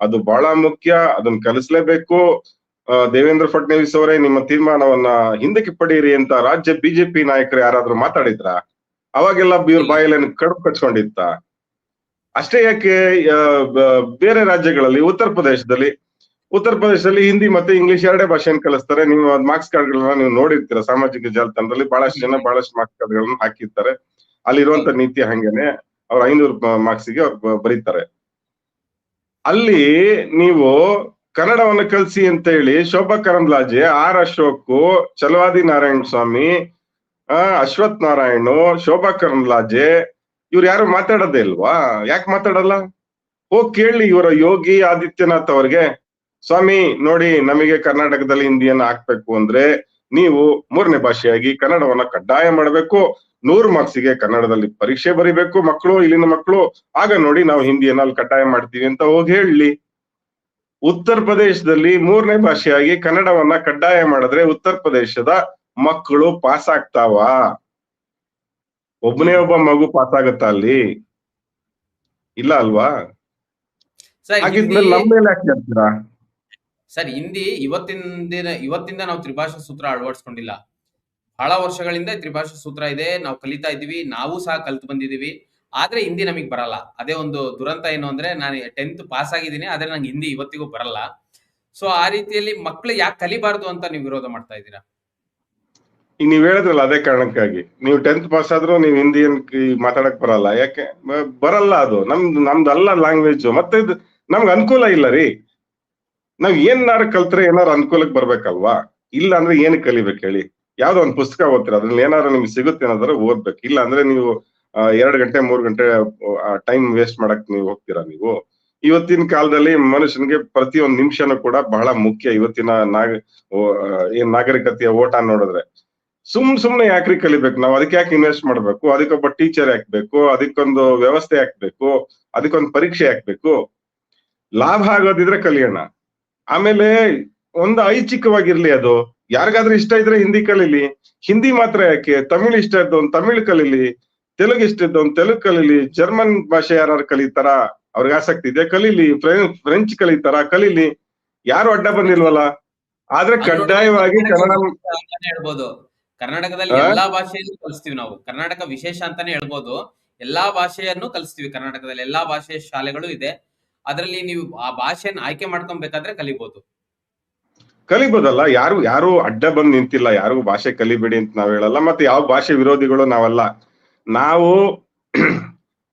ಅದು ಬಹಳ ಮುಖ್ಯ, ಅದನ್ನ ಕಲಿಸ್ಲೇಬೇಕು. ದೇವೇಂದ್ರ ಫಡ್ನವೀಸ್ ಅವರೇ ನಿಮ್ಮ ತೀರ್ಮಾನವನ್ನ ಹಿಂದಕ್ಕೆ ಪಡೀರಿ ಅಂತ ರಾಜ್ಯ ಬಿಜೆಪಿ ನಾಯಕರು ಯಾರಾದ್ರೂ ಮಾತಾಡಿದ್ರ? ಅವಾಗೆಲ್ಲ ಇವ್ರ ಇಲ್ಲ. ಬಾಯಲ್ಲಿ ಕಡುಬು ಕಚ್ಕೊಂಡಿತ್ತ? ಅಷ್ಟೇ ಯಾಕೆ, ಬೇರೆ ರಾಜ್ಯಗಳಲ್ಲಿ ಉತ್ತರ ಪ್ರದೇಶದಲ್ಲಿ ಹಿಂದಿ ಮತ್ತೆ ಇಂಗ್ಲಿಷ್ ಎರಡೇ ಭಾಷೆಯನ್ನು ಕಲಿಸ್ತಾರೆ. ನೀವು ಮಾರ್ಕ್ಸ್ ಕಾರ್ಡ್ಗಳನ್ನ ನೀವು ನೋಡಿರ್ತೀರ ಸಾಮಾಜಿಕ ಜಾಲತಾಣದಲ್ಲಿ, ಬಹಳಷ್ಟು ಜನ ಬಹಳಷ್ಟು ಮಾರ್ಕ್ಸ್ ಕಾರ್ಡ್ಗಳನ್ನ ಹಾಕಿರ್ತಾರೆ. ಅಲ್ಲಿರುವಂತ ಹೌದು. ನೀತಿ ಹಂಗೇನೆ, ಅವ್ರ 500 ಮಾರ್ಕ್ಸ್ಗೆ ಅವ್ರು ಬರೀತಾರೆ. ಅಲ್ಲಿ ನೀವು ಕನ್ನಡವನ್ನು ಕಲಿಸಿ ಅಂತ ಹೇಳಿ ಶೋಭಾ ಕರಂದ್ಲಾಜೆ, ಆರ್ ಅಶೋಕ್, ಚಲವಾದಿ ನಾರಾಯಣ ಸ್ವಾಮಿ, ಅಶ್ವಥ್ ನಾರಾಯಣ್, ಶೋಭಾ ಕರಂದ್ಲಾಜೆ ಇವ್ರು ಯಾರು ಮಾತಾಡೋದೇ ಇಲ್ವಾ? ಯಾಕೆ ಮಾತಾಡಲ್ಲ? ಹೋಗ್ ಕೇಳಿ ಇವರ ಯೋಗಿ ಆದಿತ್ಯನಾಥ್ ಅವ್ರಿಗೆ, ಸ್ವಾಮಿ ನೋಡಿ, ನಮಗೆ ಕರ್ನಾಟಕದಲ್ಲಿ ಹಿಂದಿಯನ್ನ ಹಾಕ್ಬೇಕು ಅಂದ್ರೆ ನೀವು 3ನೇ ಭಾಷೆಯಾಗಿ ಕನ್ನಡವನ್ನ ಕಡ್ಡಾಯ ಮಾಡಬೇಕು, 100 ಮಾರ್ಕ್ಸಿಗೆ ಕನ್ನಡದಲ್ಲಿ ಪರೀಕ್ಷೆ ಬರಿಬೇಕು ಮಕ್ಕಳು, ಇಲ್ಲಿನ ಮಕ್ಕಳು, ಆಗ ನೋಡಿ ನಾವು ಹಿಂದಿಯನ್ನ ಅಲ್ಲಿ ಕಡ್ಡಾಯ ಮಾಡ್ತೀವಿ ಅಂತ ಹೋಗಿ ಹೇಳಿ. ಉತ್ತರ ಪ್ರದೇಶದಲ್ಲಿ 3ನೇ ಭಾಷೆಯಾಗಿ ಕನ್ನಡವನ್ನ ಕಡ್ಡಾಯ ಮಾಡಿದ್ರೆ ಉತ್ತರ ಪ್ರದೇಶದ ಮಕ್ಕಳು ಪಾಸ್ ಆಗ್ತಾವ? ಒಬ್ಬನೇ ಒಬ್ಬ ಮಗು ಪಾಸ್ ಆಗತ್ತಾ ಅಲ್ಲಿ? ಇಲ್ಲ ಅಲ್ವಾ? ಸರ್ ಹಿಂದಿ ಹಾಗಿದ್ಮೇಲೆ ನಮ್ಮ ಮೇಲೆ ಯಾಕೆ ಹೇಳ್ತೀರಾ? ಸರ್ ಹಿಂದಿ ಇವತ್ತಿಂದ ನಾವು ತ್ರಿಭಾಷಾ ಸೂತ್ರ ಅಳವಡಿಸ್ಕೊಂಡಿಲ್ಲ. ಬಹಳ ವರ್ಷಗಳಿಂದ ತ್ರಿಭಾಷಾ ಸೂತ್ರ ಇದೆ, ನಾವು ಕಲಿತಾ ಇದ್ದೀವಿ, ನಾವು ಸಹ ಕಲ್ತು ಬಂದಿದೀವಿ. ಆದ್ರೆ ಹಿಂದಿ ನಮಗ್ ಬರಲ್ಲ. ಅದೇ ಒಂದು ದುರಂತ. ಏನು ಅಂದ್ರೆ ನಾನು 10th ಪಾಸ್ ಆಗಿದ್ದೀನಿ, ಆದ್ರೆ ನಂಗೆ ಹಿಂದಿ ಇವತ್ತಿಗೂ ಬರಲ್ಲ. ಸೊ ಆ ರೀತಿಯಲ್ಲಿ ಮಕ್ಳು ಯಾಕೆ ಕಲಿಬಾರ್ದು ಅಂತ ನೀವು ವಿರೋಧ ಮಾಡ್ತಾ ಇದ್ದೀರಾ? ಈಗ ನೀವ್ ಹೇಳಿದ್ರಲ್ಲ, ಅದೇ ಕಾರಣಕ್ಕಾಗಿ ನೀವು 10th ಪಾಸ್ ಆದ್ರೂ ನೀವು ಹಿಂದಿಯನ್ ಮಾತಾಡಕ್ ಬರಲ್ಲ. ಯಾಕೆ ಬರಲ್ಲ? ಅದು ನಮ್ದಲ್ಲ ಲ್ಯಾಂಗ್ವೇಜ್. ಮತ್ತೆ ನಮ್ಗೆ ಅನುಕೂಲ ಇಲ್ಲ ರೀ. ನಾವ್ ಏನಾರು ಕಲ್ತ್ರೆ ಏನಾರು ಅನುಕೂಲಕ್ಕೆ ಬರ್ಬೇಕಲ್ವಾ? ಇಲ್ಲ ಅಂದ್ರೆ ಏನಕ್ಕೆ ಕಲಿಬೇಕು ಹೇಳಿ? ಯಾವ್ದೋ ಒಂದು ಪುಸ್ತಕ ಓದ್ತೀರಾ, ಅದ್ರಲ್ಲಿ ಏನಾದ್ರು ನಿಮ್ಗೆ ಸಿಗುತ್ತೆ ಏನಾದ್ರು ಓದ್ಬೇಕು. ಇಲ್ಲ ಅಂದ್ರೆ ನೀವು 2 ಗಂಟೆ 3 ಗಂಟೆ ಟೈಮ್ ವೇಸ್ಟ್ ಮಾಡಕ್ ನೀವು ಹೋಗ್ತೀರಾ ನೀವು? ಇವತ್ತಿನ ಕಾಲದಲ್ಲಿ ಮನುಷ್ಯನಿಗೆ ಪ್ರತಿಯೊಂದು ನಿಮಿಷನೂ ಕೂಡ ಬಹಳ ಮುಖ್ಯ. ಇವತ್ತಿನ ನಾಗರಿಕತೆಯ ಓಟ ನೋಡಿದ್ರೆ ಸುಮ್ನೆ ಯಾಕ್ರಿ ಕಲಿಬೇಕು ನಾವು? ಅದಕ್ಕೆ ಯಾಕೆ ಇನ್ವೆಸ್ಟ್ ಮಾಡ್ಬೇಕು? ಅದಕ್ಕೊಬ್ಬ ಟೀಚರ್ ಹಾಕ್ಬೇಕು, ಅದಕ್ಕೊಂದು ವ್ಯವಸ್ಥೆ ಹಾಕ್ಬೇಕು, ಅದಕ್ಕೊಂದು ಪರೀಕ್ಷೆ ಹಾಕ್ಬೇಕು? ಲಾಭ ಆಗೋದಿದ್ರೆ ಕಲಿಯೋಣ. ಆಮೇಲೆ ಒಂದು ಐಚ್ಛಿಕವಾಗಿರ್ಲಿ ಅದು. ಯಾರಿಗಾದ್ರೂ ಇಷ್ಟ ಇದ್ರೆ ಹಿಂದಿ ಕಲೀಲಿ. ಹಿಂದಿ ಮಾತ್ರ ಯಾಕೆ, ತಮಿಳ್ ಇಷ್ಟ ಇದ್ದವನ್ ತಮಿಳ್ ಕಲೀಲಿ, ತೆಲುಗು ಇಷ್ಟ ಇದ್ದವನ್ ತೆಲುಗು ಕಲೀಲಿ, ಜರ್ಮನ್ ಭಾಷೆ ಯಾರು ಕಲಿತಾರ, ಅವ್ರಿಗೆ ಆಸಕ್ತಿ ಇದೆ ಕಲೀಲಿ, ಫ್ರೆಂಚ್ ಕಲಿತಾರ ಕಲೀಲಿ, ಯಾರು ಅಡ್ಡ ಬಂದಿಲ್ವಲ್ಲ. ಆದ್ರೆ ಅದ್ ನೋಡಿದ್ರೆ ಕಡ್ಡಾಯವಾಗಿ ಕರ್ನಾಟಕ ಕನ್ನಡ ವಿಶೇಷ ಅಂತಾನೆ ಹೇಳ್ಬೋದು. ಕರ್ನಾಟಕದಲ್ಲಿ ಆ, ಎಲ್ಲಾ ಭಾಷೆಯನ್ನು ಕಲಿಸ್ತೀವಿ ನಾವು. ಕರ್ನಾಟಕ ವಿಶೇಷ ಅಂತಾನೆ ಹೇಳ್ಬೋದು. ಎಲ್ಲಾ ಭಾಷೆಯನ್ನು ಕಲಿಸ್ತೀವಿ ಕರ್ನಾಟಕದಲ್ಲಿ. ಎಲ್ಲಾ ಭಾಷೆಯ ಶಾಲೆಗಳು ಇದೆ. ಅದರಲ್ಲಿ ನೀವು ಆ ಭಾಷೆಯನ್ನು ಆಯ್ಕೆ ಮಾಡ್ಕೊಬೇಕಾದ್ರೆ ಕಲಿಬಹುದು. ಕಲಿಬೋದಲ್ಲ. ಯಾರು ಯಾರು ಅಡ್ಡ ಬಂದ್ ನಿಂತಿಲ್ಲ. ಯಾರಿಗೂ ಭಾಷೆ ಕಲಿಬೇಡಿ ಅಂತ ನಾವ್ ಹೇಳಲ್ಲ. ಮತ್ತೆ ಯಾವ ಭಾಷೆ ವಿರೋಧಿಗಳು ನಾವಲ್ಲ. ನಾವು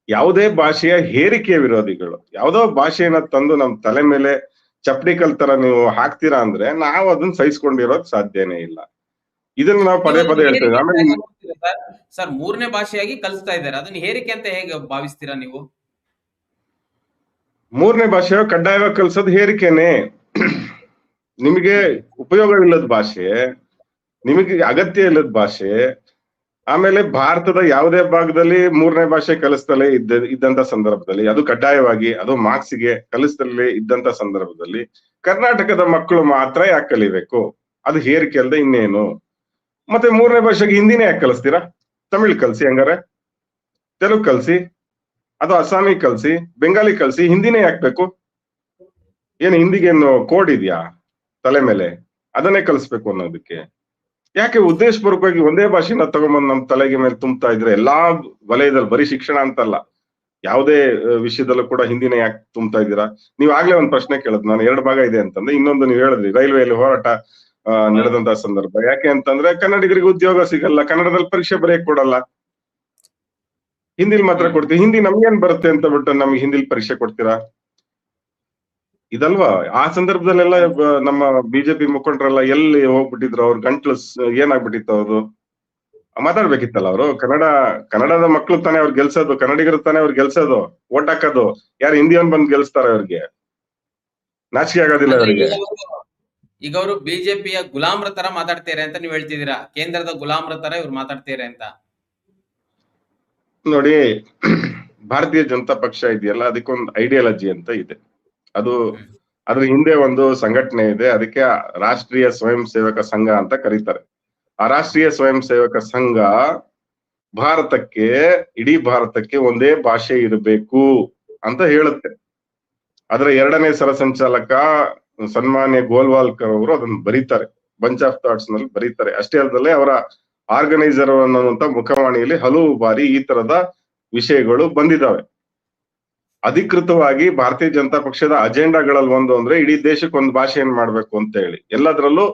ಯಾವುದೇ ಭಾಷೆಯ ಹೇರಿಕೆಯ ವಿರೋಧಿಗಳು. ಯಾವ್ದೋ ಭಾಷೆಯನ್ನ ತಂದು ನಮ್ ತಲೆ ಮೇಲೆ ಚಪ್ಪಡಿ ಕಲ್ ತರ ನೀವು ಹಾಕ್ತೀರಾ ಅಂದ್ರೆ ನಾವು ಅದನ್ನ ಸಹಿಸ್ಕೊಂಡಿರೋದ್ ಸಾಧ್ಯನೇ ಇಲ್ಲ. ಇದನ್ನ ನಾವು ನೀವು ಪದೇ ಅದನ್ನ ಪದೇ ಹೇರಿಕೆ ಹೇಳ್ತೇವೆ. ಅಂತ ಆಮೇಲೆ ಹೇಗೆ ನೋಡ್ತೀರಾ ಸರ್? ಸರ್ 3ನೇ ಭಾಷೆಯಾಗಿ ಕಲಿಸ್ತಾ ಇದ್ದಾರೆ. ಅದನ್ನ ಹೇರಿಕೆ ಅಂತ ಹೇಗೆ ಭಾವಿಸ್ತೀರಾ ನೀವು? 3ನೇ ಭಾಷೆ ಕಡ್ಡಾಯವಾಗಿ ಕಲ್ಸೋದು ಹೇರಿಕೆನೆ. ನಿಮಗೆ ಉಪಯೋಗವಿಲ್ಲದ ಭಾಷೆ, ನಿಮಗೆ ಅಗತ್ಯ ಇಲ್ಲದ ಭಾಷೆ. ಆಮೇಲೆ ಭಾರತದ ಯಾವುದೇ ಭಾಗದಲ್ಲಿ 3ನೇ ಭಾಷೆ ಕಲಿಸ್ತಲೇ ಇದ್ದಂತ ಸಂದರ್ಭದಲ್ಲಿ, ಅದು ಕಡ್ಡಾಯವಾಗಿ, ಅದು ಮಾರ್ಕ್ಸಿಗೆ ಕಲಿಸ್ತಲೇ ಇದ್ದಂತ ಸಂದರ್ಭದಲ್ಲಿ ಕರ್ನಾಟಕದ ಮಕ್ಕಳು ಮಾತ್ರ ಯಾಕೆ ಕಲಿಬೇಕು? ಅದು ಹೇರಿಕೆ ಅಲ್ಲದೆ ಇನ್ನೇನು? ಮತ್ತೆ 3ನೇ ಭಾಷೆಗೆ ಹಿಂದಿನೇ ಯಾಕೆ ಕಲಿಸ್ತೀರಾ? ತಮಿಳ್ ಕಲ್ಸಿ, ಹಂಗಾರೆ ತೆಲುಗು ಕಲ್ಸಿ, ಅದು ಅಸ್ಸಾಮಿ ಕಲ್ಸಿ, ಬೆಂಗಾಲಿ ಕಲ್ಸಿ, ಹಿಂದಿನೇ ಯಾಕ್ಬೇಕು? ಏನು ಹಿಂದಿಗೇನು ಕೋಡ್ ಇದೆಯಾ ತಲೆ ಮೇಲೆ? ಅದನ್ನೇ ಕಲಿಸ್ಬೇಕು ಅನ್ನೋದಕ್ಕೆ ಯಾಕೆ ಉದ್ದೇಶಪೂರ್ವಕವಾಗಿ ಒಂದೇ ಭಾಷೆನ ತಗೊಂಬಂದ್ ನಮ್ ತಲೆಗೆ ಮೇಲೆ ತುಂಬ್ತಾ ಇದ್ರೆ? ಎಲ್ಲಾ ವಲಯದಲ್ಲಿ, ಬರೀ ಶಿಕ್ಷಣ ಅಂತಲ್ಲ, ಯಾವುದೇ ವಿಷಯದಲ್ಲೂ ಕೂಡ ಹಿಂದಿನ ಯಾಕೆ ತುಂಬ್ತಾ ಇದ್ದೀರಾ? ನೀವ್ ಆಗ್ಲೇ ಒಂದ್ ಪ್ರಶ್ನೆ ಕೇಳದ್ ನಾನು, 2 ಭಾಗ ಇದೆ ಅಂತಂದ್ರೆ. ಇನ್ನೊಂದು ನೀವು ಹೇಳಿದ್ರಿ ರೈಲ್ವೆಯಲ್ಲಿ ಹೋರಾಟ ನಡೆದಂತ ಸಂದರ್ಭ. ಯಾಕೆ ಅಂತಂದ್ರೆ ಕನ್ನಡಿಗರಿಗೆ ಉದ್ಯೋಗ ಸಿಗಲ್ಲ, ಕನ್ನಡದಲ್ಲಿ ಪರೀಕ್ಷೆ ಬರೆಯಕ್ ಕೊಡಲ್ಲ, ಹಿಂದಿಲ್ ಮಾತ್ರ ಹ್ಮ್. ಕೊಡ್ತೀವಿ. ಹಿಂದಿ ನಮ್ಗೇನ್ ಬರುತ್ತೆ ಅಂತ ಬಿಟ್ಟು ನಮ್ಗೆ ಹಿಂದಿಲ್ ಪರೀಕ್ಷೆ ಕೊಡ್ತೀರಾ? ಇದಲ್ವಾ? ಆ ಸಂದರ್ಭದಲ್ಲೆಲ್ಲ ನಮ್ಮ ಬಿಜೆಪಿ ಮುಖಂಡರೆಲ್ಲ ಎಲ್ಲಿ ಹೋಗ್ಬಿಟ್ಟಿದ್ರು? ಅವ್ರ ಗಂಟ್ಲು ಏನಾಗ್ಬಿಟ್ಟಿತ್ತು? ಅವ್ರು ಮಾತಾಡ್ಬೇಕಿತ್ತಲ್ಲ ಅವರು. ಕನ್ನಡದ ಮಕ್ಳು ತಾನೇ ಅವ್ರು ಗೆಲ್ಸೋದು, ಕನ್ನಡಿಗರು ತಾನೇ ಅವ್ರು ಗೆಲ್ಸೋದು, ಓಟ್ ಹಾಕೋದು. ಯಾರು ಹಿಂದಿಯನ್ ಬಂದ್ ಗೆಲ್ಸ್ತಾರೆ? ಅವ್ರಿಗೆ ನಾಚಿಕೆ ಆಗೋದಿಲ್ಲ ಅಂದ್ರೆ ಅವರಿಗೆ? ಈಗ ಅವರು ಬಿಜೆಪಿಯ ಗುಲಾಮ್ರ ತರ ಮಾತಾಡ್ತಾರೆ ಅಂತ ನೀವು ಹೇಳ್ತಿದ್ದೀರಾ. ಕೇಂದ್ರದ ಗುಲಾಮ್ರ ತರ ಇವ್ರು ಮಾತಾಡ್ತಾರೆ ಅಂತ. ನೋಡಿ, ಭಾರತೀಯ ಜನತಾ ಪಕ್ಷ ಇದೆಯಲ್ಲ, ಅದಕ್ಕೊಂದು ಐಡಿಯಾಲಜಿ ಅಂತ ಇದೆ. ಅದು ಹ್ಮ್ ಅದ್ರ ಹಿಂದೆ ಒಂದು ಸಂಘಟನೆ ಇದೆ, ಅದಕ್ಕೆ ರಾಷ್ಟ್ರೀಯ ಸ್ವಯಂ ಸೇವಕ ಸಂಘ ಅಂತ ಕರೀತಾರೆ. ಆ ರಾಷ್ಟ್ರೀಯ ಸ್ವಯಂ ಸೇವಕ ಸಂಘ ಭಾರತಕ್ಕೆ, ಇಡೀ ಭಾರತಕ್ಕೆ ಒಂದೇ ಭಾಷೆ ಇರಬೇಕು ಅಂತ ಹೇಳುತ್ತೆ. ಅದರ 2ನೇ ಸರಸಂಚಾಲಕ ಸನ್ಮಾನ್ಯ ಗೋಲ್ವಾಲ್ಕರ್ ಅವರು ಅದನ್ನ ಬರೀತಾರೆ, ಬಂಚ್ ಆಫ್ ಥಾಟ್ಸ್ ನಲ್ಲಿ ಬರೀತಾರೆ. ಅಷ್ಟೇ ಅಲ್ಲದೆ ಅವರ ಆರ್ಗನೈಸರ್ ಅನ್ನುವಂತ ಮುಖವಾಣಿಯಲ್ಲಿ ಹಲವು ಬಾರಿ ಈ ತರದ ವಿಷಯಗಳು ಬಂದಿದ್ದಾವೆ. ಅಧಿಕೃತವಾಗಿ ಭಾರತೀಯ ಜನತಾ ಪಕ್ಷದ ಅಜೆಂಡಾಗಳಲ್ಲಿ ಒಂದು ಅಂದ್ರೆ ಇಡೀ ದೇಶಕ್ಕೆ ಒಂದು ಭಾಷೆಯನ್ನು ಮಾಡ್ಬೇಕು ಅಂತ ಹೇಳಿ, ಎಲ್ಲದರಲ್ಲೂ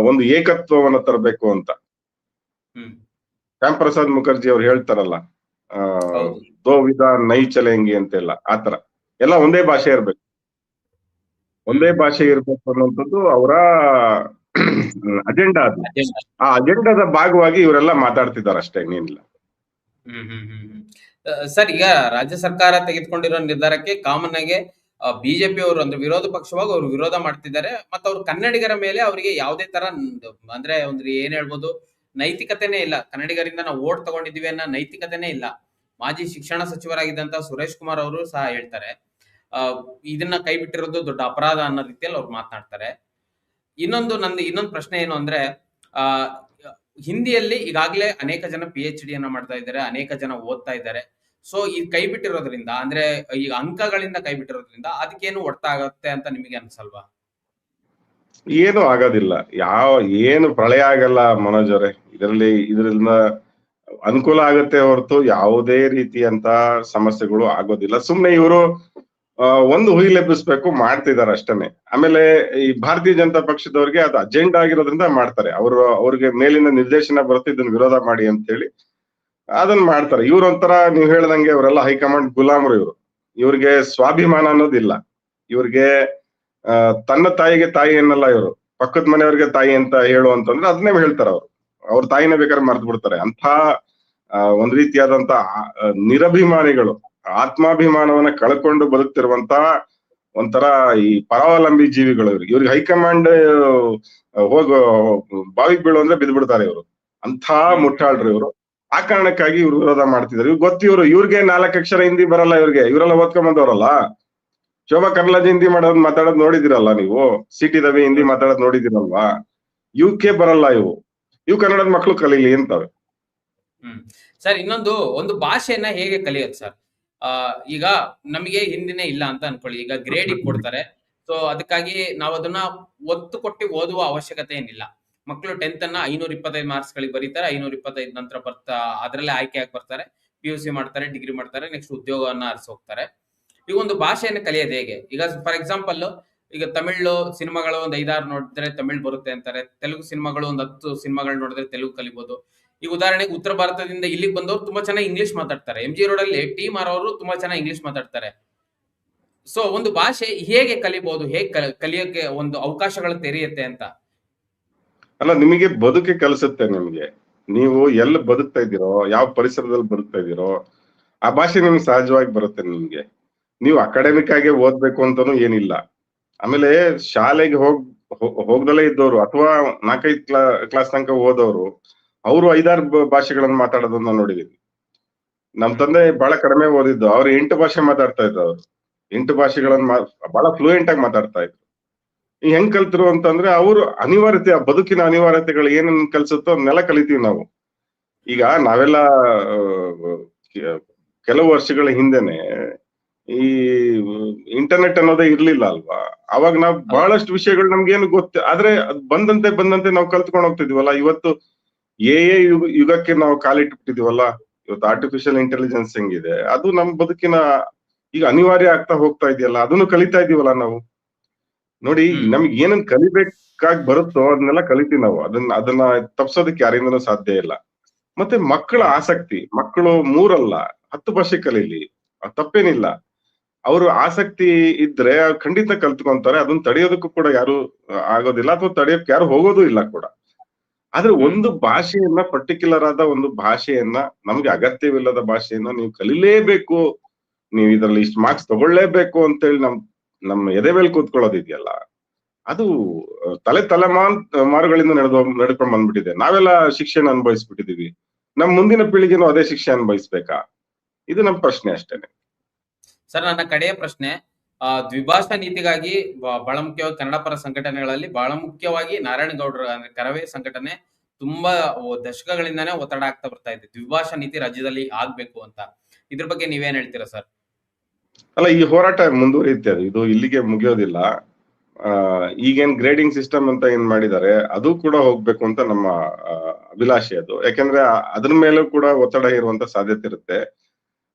ಒಂದು ಏಕತ್ವವನ್ನು ತರಬೇಕು ಅಂತ. ಹ್ಮ್ ಶ್ಯಾಮ್ ಪ್ರಸಾದ್ ಮುಖರ್ಜಿ ಅವ್ರು ಹೇಳ್ತಾರಲ್ಲ, ಆ ಹೌದು. ದೋ ವಿಧ ನೈ ಚಲೆಂಗಿ ಅಂತೆಲ್ಲ, ಆತರ ಎಲ್ಲ ಒಂದೇ ಭಾಷೆ ಇರ್ಬೇಕು, ಒಂದೇ ಭಾಷೆ ಇರ್ಬೇಕು ಅನ್ನುವಂಥದ್ದು ಅವರ ಅಜೆಂಡಾ. ಅದು ಅಜೆಂಡಾ. ಆ ಅಜೆಂಡಾದ ಭಾಗವಾಗಿ ಇವರೆಲ್ಲ ಮಾತಾಡ್ತಿದ್ದಾರೆ ಅಷ್ಟೇ, ಇನ್ನೇನಿಲ್ಲ. ಸರ್, ಈಗ ರಾಜ್ಯ ಸರ್ಕಾರ ತೆಗೆದುಕೊಂಡಿರೋ ನಿರ್ಧಾರಕ್ಕೆ ಕಾಮನ್ ಆಗಿ ಬಿಜೆಪಿ ಅವರು ಅಂದ್ರೆ ವಿರೋಧ ಪಕ್ಷವಾಗಿ ಅವರು ವಿರೋಧ ಮಾಡ್ತಿದ್ದಾರೆ. ಮತ್ತು ಅವ್ರು ಕನ್ನಡಿಗರ ಮೇಲೆ ಅವರಿಗೆ ಯಾವುದೇ ತರ ಅಂದ್ರೆ ಒಂದು ಏನ್ ಹೇಳ್ಬೋದು, ನೈತಿಕತೆನೇ ಇಲ್ಲ. ಕನ್ನಡಿಗರಿಂದ ನಾವು ಓಟ್ ತಗೊಂಡಿದೀವಿ ಅನ್ನೋ ನೈತಿಕತೆನೇ ಇಲ್ಲ. ಮಾಜಿ ಶಿಕ್ಷಣ ಸಚಿವರಾಗಿದ್ದಂತ ಸುರೇಶ್ ಕುಮಾರ್ ಅವರು ಸಹ ಹೇಳ್ತಾರೆ, ಇದನ್ನ ಕೈ ಬಿಟ್ಟಿರೋದು ದೊಡ್ಡ ಅಪರಾಧ ಅನ್ನೋ ರೀತಿಯಲ್ಲಿ ಅವ್ರು ಮಾತನಾಡ್ತಾರೆ. ಇನ್ನೊಂದು ಪ್ರಶ್ನೆ ಏನು ಅಂದ್ರೆ, ಆ ಹಿಂದಿಯಲ್ಲಿ ಈಗಾಗಲೇ ಅನೇಕ ಜನ PhD ಅನ್ನ ಮಾಡ್ತಾ ಇದ್ದಾರೆ, ಅನೇಕ ಜನ ಓದ್ತಾ ಇದ್ದಾರೆ. ಸೊ ಇದು ಕೈ ಬಿಟ್ಟಿರೋದ್ರಿಂದ, ಅಂದ್ರೆ ಈಗ ಅಂಕಗಳಿಂದ ಕೈ ಬಿಟ್ಟಿರೋದ್ರಿಂದ ಅದಕ್ಕೇನು ಒಡ್ತಾಗತ್ತೆ ಅಂತ ನಿಮಗೆ ಅನ್ಸಲ್ವಾ? ಏನು ಆಗೋದಿಲ್ಲ, ಏನು ಪ್ರಳಯ ಆಗಲ್ಲ ಮನೋಜ್ ಅವರೇ. ಇದರಿಂದ ಅನುಕೂಲ ಆಗತ್ತೆ ಹೊರತು ಯಾವುದೇ ರೀತಿಯಂತ ಸಮಸ್ಯೆಗಳು ಆಗೋದಿಲ್ಲ. ಸುಮ್ನೆ ಇವರು ಒಂದು ಹುಯಿಲೆಬ್ಬಿಸ್ಬೇಕು ಮಾಡ್ತಿದ್ದಾರೆ ಅಷ್ಟೇನೆ. ಆಮೇಲೆ ಈ ಭಾರತೀಯ ಜನತಾ ಪಕ್ಷದವ್ರಿಗೆ ಅದು ಅಜೆಂಡಾ ಆಗಿರೋದ್ರಿಂದ ಮಾಡ್ತಾರೆ. ಅವ್ರಿಗೆ ಮೇಲಿನ ನಿರ್ದೇಶನ ಬರುತ್ತೆ, ಇದನ್ನ ವಿರೋಧ ಮಾಡಿ ಅಂತ ಹೇಳಿ ಅದನ್ನ ಮಾಡ್ತಾರೆ. ಇವ್ರೊಂಥರ ನೀವ್ ಹೇಳ್ದಂಗೆ ಅವರೆಲ್ಲ ಹೈಕಮಾಂಡ್ ಗುಲಾಮರು. ಇವ್ರಿಗೆ ಸ್ವಾಭಿಮಾನ ಅನ್ನೋದಿಲ್ಲ. ಇವ್ರಿಗೆ ತನ್ನ ತಾಯಿಗೆ ತಾಯಿ ಅನ್ನಲ್ಲ, ಇವರು ಪಕ್ಕದ ಮನೆಯವ್ರಿಗೆ ತಾಯಿ ಅಂತ ಹೇಳು ಅಂತಂದ್ರೆ ಅದನ್ನೇ ಹೇಳ್ತಾರ. ಅವ್ರ ತಾಯಿನ ಬೇಕಾದ್ರೆ ಮರ್ತು ಬಿಡ್ತಾರೆ. ಅಂತ ಒಂದ್ ರೀತಿಯಾದಂತ ನಿರಭಿಮಾನಿಗಳು, ಆತ್ಮಾಭಿಮಾನವನ್ನ ಕಳ್ಕೊಂಡು ಬದುಕ್ತಿರುವಂತ ಒಂಥರ ಈ ಪರಾವಲಂಬಿ ಜೀವಿಗಳು. ಇವ್ರಿಗೆ ಹೈಕಮಾಂಡ್ ಬಾವಿಗೆ ಬೀಳು ಅಂದ್ರೆ ಬಿದ್ದು ಬಿಡ್ತಾರೆ ಇವರು. ಅಂತ ಮುಟ್ಟಾಳ್ರು ಇವರು. ಆ ಕಾರಣಕ್ಕಾಗಿ ಇವ್ರು ವಿರೋಧ ಮಾಡ್ತಿದ್ದಾರೆ. ಇವ್ರಿಗೆ 4 ಅಕ್ಷರ ಹಿಂದಿ ಬರಲ್ಲ. ಇವರೆಲ್ಲ ಓದ್ಕೊಂಡ್ ಬಂದವರಲ್ಲ. ಶೋಭಾ ಕರ್ಲಾಜಿ ಹಿಂದಿ ಮಾತಾಡೋದ್ ನೋಡಿದಿರಲ್ಲ ನೀವು, ಸಿಟಿ ರವಿ ಹಿಂದಿ ಮಾತಾಡೋದ್ ನೋಡಿದಿರಲ್ವಾ? ಇವಕ್ಕೆ ಬರಲ್ಲ. ಇವು ಕನ್ನಡದ ಮಕ್ಳು ಕಲೀಲಿ ಅಂತವೆ. ಸರ್, ಒಂದು ಭಾಷೆಯನ್ನ ಹೇಗೆ ಕಲಿಯೋದು ಸರ್? ಈಗ ನಮಗೆ ಹಿಂದಿನೇ ಇಲ್ಲ ಅಂತ ಅನ್ಕೊಳ್ಳಿ, ಈಗ ಗ್ರೇಡಿಂಗ್ ಕೊಡ್ತಾರೆ. ಸೊ ಅದಕ್ಕಾಗಿ ನಾವು ಅದನ್ನ ಒತ್ತು ಕೊಟ್ಟು ಓದುವ ಅವಶ್ಯಕತೆ ಏನಿಲ್ಲ. ಮಕ್ಕಳು 10th ಅನ್ನ 525 ಮಾರ್ಕ್ಸ್ ಗಳಿಗೆ ಬರೀತಾರೆ, 525 ನಂತರ ಅದರಲ್ಲೇ ಆಯ್ಕೆಯಾಗಿ ಬರ್ತಾರೆ, PUC ಮಾಡ್ತಾರೆ, ಡಿಗ್ರಿ ಮಾಡ್ತಾರೆ, ನೆಕ್ಸ್ಟ್ ಉದ್ಯೋಗವನ್ನ ಅರಸಿ ಹೋಗ್ತಾರೆ. ಈಗ ಒಂದು ಭಾಷೆಯನ್ನು ಕಲಿಯೋದು ಹೇಗೆ? ಈಗ ಫಾರ್ ಎಕ್ಸಾಂಪಲ್, ಈಗ ತಮಿಳು ಸಿನಿಮಾಗಳು ಒಂದು 5-6 ನೋಡಿದ್ರೆ ತಮಿಳ್ ಬರುತ್ತೆ ಅಂತಾರೆ, ತೆಲುಗು ಸಿನಿಮಾಗಳು ಒಂದು 10 ಸಿನಿಮಾಗಳು ನೋಡಿದ್ರೆ ತೆಲುಗು ಕಲಿಬಹುದು. ಈಗ ಉದಾಹರಣೆಗೆ ಉತ್ತರ ಭಾರತದಿಂದ ಇಲ್ಲಿಗೆ ಬಂದವರು ತುಂಬಾ ಚೆನ್ನಾಗಿ ಇಂಗ್ಲಿಷ್ ಮಾತಾಡ್ತಾರೆ. MG ರೋಡ್ ಅಲ್ಲಿ ಟಿ ಮಾರೋರು ತುಂಬಾ ಚೆನ್ನಾಗಿ ಇಂಗ್ಲಿಷ್ ಮಾತಾಡ್ತಾರೆ. ಸೊ ಒಂದು ಭಾಷೆ ಹೇಗೆ ಕಲಿಬಹುದು, ಹೇಗೆ ಕಲಿಯೋಕೆ ಒಂದು ಅವಕಾಶಗಳು ತೆರೆಯುತ್ತೆ ಅಂತ? ಅಲ್ಲ, ನಿಮಗೆ ಬದುಕಿ ಕಲಿಸುತ್ತೆ. ನೀವು ಎಲ್ಲಿ ಬದುಕ್ತಾ ಇದ್ದೀರೋ, ಯಾವ ಪರಿಸರದಲ್ಲಿ ಬದುಕ್ತಾ ಇದ್ದೀರೋ, ಆ ಭಾಷೆ ನಿಮ್ಗೆ ಸಹಜವಾಗಿ ಬರುತ್ತೆ. ನೀವು ಅಕಾಡೆಮಿಕ್ ಆಗಿ ಓದ್ಬೇಕು ಅಂತಾನು ಏನಿಲ್ಲ. ಆಮೇಲೆ ಶಾಲೆಗೆ ಹೋಗ್ದಲೇ ಇದ್ದವ್ರು ಅಥವಾ 4-5 ಕ್ಲಾಸ್ ತನಕ ಓದೋರು, ಅವರು 5-6 ಭಾಷೆಗಳನ್ನ ಮಾತಾಡೋದನ್ನ ನೋಡಿದೀವಿ. ನಮ್ ತಂದೆ ಬಹಳ ಕಡಿಮೆ ಓದಿದ್ದು, ಅವ್ರು 8 ಭಾಷೆ ಮಾತಾಡ್ತಾ ಇದ್ರು. ಅವ್ರು 8 ಭಾಷೆಗಳನ್ನ ಬಹಳ ಫ್ಲೂಯೆಂಟ್ ಆಗಿ ಮಾತಾಡ್ತಾ ಇದ್ರು. ಈ ಹೆಂಗ್ ಕಲ್ತರು ಅಂತಂದ್ರೆ, ಅವರು ಅನಿವಾರ್ಯತೆ, ಬದುಕಿನ ಅನಿವಾರ್ಯತೆಗಳು ಏನನ್ನ ಕಲ್ಸುತ್ತೋ ಅದನ್ನೆಲ್ಲ ಕಲಿತೀವಿ ನಾವು. ಈಗ ನಾವೆಲ್ಲ ಕೆಲವು ವರ್ಷಗಳ ಹಿಂದೆನೆ ಈ ಇಂಟರ್ನೆಟ್ ಅನ್ನೋದೇ ಇರ್ಲಿಲ್ಲ ಅಲ್ವಾ? ಅವಾಗ ನಾವು ಬಹಳಷ್ಟು ವಿಷಯಗಳು ನಮ್ಗೇನು ಆದ್ರೆ ಅದ್ ಬಂದಂತೆ ನಾವು ಕಲ್ತ್ಕೊಂಡು ಹೋಗ್ತಿದ್ವಲ್ಲ. ಇವತ್ತು ಯುಗಕ್ಕೆ ನಾವು ಕಾಲಿಟ್ಬಿಟ್ಟಿದೀವಲ್ಲ. ಇವತ್ತು ಆರ್ಟಿಫಿಷಿಯಲ್ ಇಂಟೆಲಿಜೆನ್ಸ್ ಹೆಂಗಿದೆ, ಅದು ನಮ್ ಬದುಕಿನ ಈಗ ಅನಿವಾರ್ಯ ಆಗ್ತಾ ಹೋಗ್ತಾ ಇದೆಯಲ್ಲ, ಅದನ್ನು ಕಲಿತಾ ಇದೀವಲ್ಲ ನಾವು. ನೋಡಿ, ನಮ್ಗೆ ಏನನ್ ಕಲಿಬೇಕಾಗಿ ಬರುತ್ತೋ ಅದನ್ನೆಲ್ಲ ಕಲಿತೀವಿ ನಾವು. ಅದನ್ನ ತಪ್ಸೋದಕ್ಕೆ ಯಾರಿಂದನೂ ಸಾಧ್ಯ ಇಲ್ಲ. ಮತ್ತೆ ಮಕ್ಕಳ ಆಸಕ್ತಿ, ಮಕ್ಕಳು 3 ಅಲ್ಲ 10 ಭಾಷೆ ಕಲೀಲಿ, ತಪ್ಪೇನಿಲ್ಲ. ಅವರು ಆಸಕ್ತಿ ಇದ್ರೆ ಖಂಡಿತ ಕಲ್ತ್ಕೊಂತಾರೆ. ಅದನ್ನ ತಡೆಯೋದಕ್ಕೂ ಕೂಡ ಯಾರು ಆಗೋದಿಲ್ಲ, ಅಥವಾ ತಡೆಯೋಕ್ ಯಾರು ಹೋಗೋದು ಇಲ್ಲ ಕೂಡ. ಆದ್ರೆ ಒಂದು ಭಾಷೆಯನ್ನ, ಪರ್ಟಿಕ್ಯುಲರ್ ಆದ ಒಂದು ಭಾಷೆಯನ್ನ, ನಮ್ಗೆ ಅಗತ್ಯವಿಲ್ಲದ ಭಾಷೆಯನ್ನ ನೀವು ಕಲಿಲೇಬೇಕು, ನೀವು ಇದ್ರಲ್ಲಿ ಇಷ್ಟು ಮಾರ್ಕ್ಸ್ ತಗೊಳ್ಳೇಬೇಕು ಅಂತೇಳಿ ನಮ್ಮ ಎದೆ ಮೇಲೆ ಕೂತ್ಕೊಳ್ಳೋದಿದೆಯಲ್ಲ, ಅದು ತಲೆಮಾರುಗಳಿಂದ ನಡ್ಕೊಂಡ್ ಬಂದ್ಬಿಟ್ಟಿದೆ. ನಾವೆಲ್ಲ ಶಿಕ್ಷೆನ ಅನುಭವಿಸ್ಬಿಟ್ಟಿದೀವಿ. ನಮ್ ಮುಂದಿನ ಪೀಳಿಗೆನೂ ಅದೇ ಶಿಕ್ಷೆ ಅನುಭವಿಸ್ಬೇಕಾ? ಇದು ನಮ್ಮ ಪ್ರಶ್ನೆ ಅಷ್ಟೇನೆ. ಸರ್, ನನ್ನ ಕಡೆಯ ಪ್ರಶ್ನೆ, ದ್ವಿಭಾಷಾ ನೀತಿಗಾಗಿ ಬಹಳ ಮುಖ್ಯವಾಗಿ ಕನ್ನಡ ಪರ ಸಂಘಟನೆಗಳಲ್ಲಿ ಬಹಳ ಮುಖ್ಯವಾಗಿ ನಾರಾಯಣಗೌಡರ ಅಂದ್ರೆ ಕರವೇ ಸಂಘಟನೆ ತುಂಬಾ ದಶಕಗಳಿಂದಾನೇ ಒತ್ತಡ ಆಗ್ತಾ ಬರ್ತಾ ಇದೆ, ದ್ವಿಭಾಷಾ ನೀತಿ ರಾಜ್ಯದಲ್ಲಿ ಆಗ್ಬೇಕು ಅಂತ. ಇದ್ರ ಬಗ್ಗೆ ನೀವೇನ್ ಹೇಳ್ತೀರಾ ಸರ್? ಅಲ್ಲ, ಈ ಹೋರಾಟ ಮುಂದುವರಿಯುತ್ತೆ, ಇದು ಇಲ್ಲಿಗೆ ಮುಗಿಯೋದಿಲ್ಲ. ಈಗೇನ್ ಗ್ರೇಡಿಂಗ್ ಸಿಸ್ಟಮ್ ಅಂತ ಏನ್ ಮಾಡಿದ್ದಾರೆ ಅದು ಕೂಡ ಹೋಗ್ಬೇಕು ಅಂತ ನಮ್ಮ ಅಭಿಲಾಷೆ ಅದು. ಯಾಕಂದ್ರೆ ಅದ್ರ ಮೇಲೂ ಕೂಡ ಒತ್ತಡ ಇರುವಂತ ಸಾಧ್ಯತೆ ಇರುತ್ತೆ.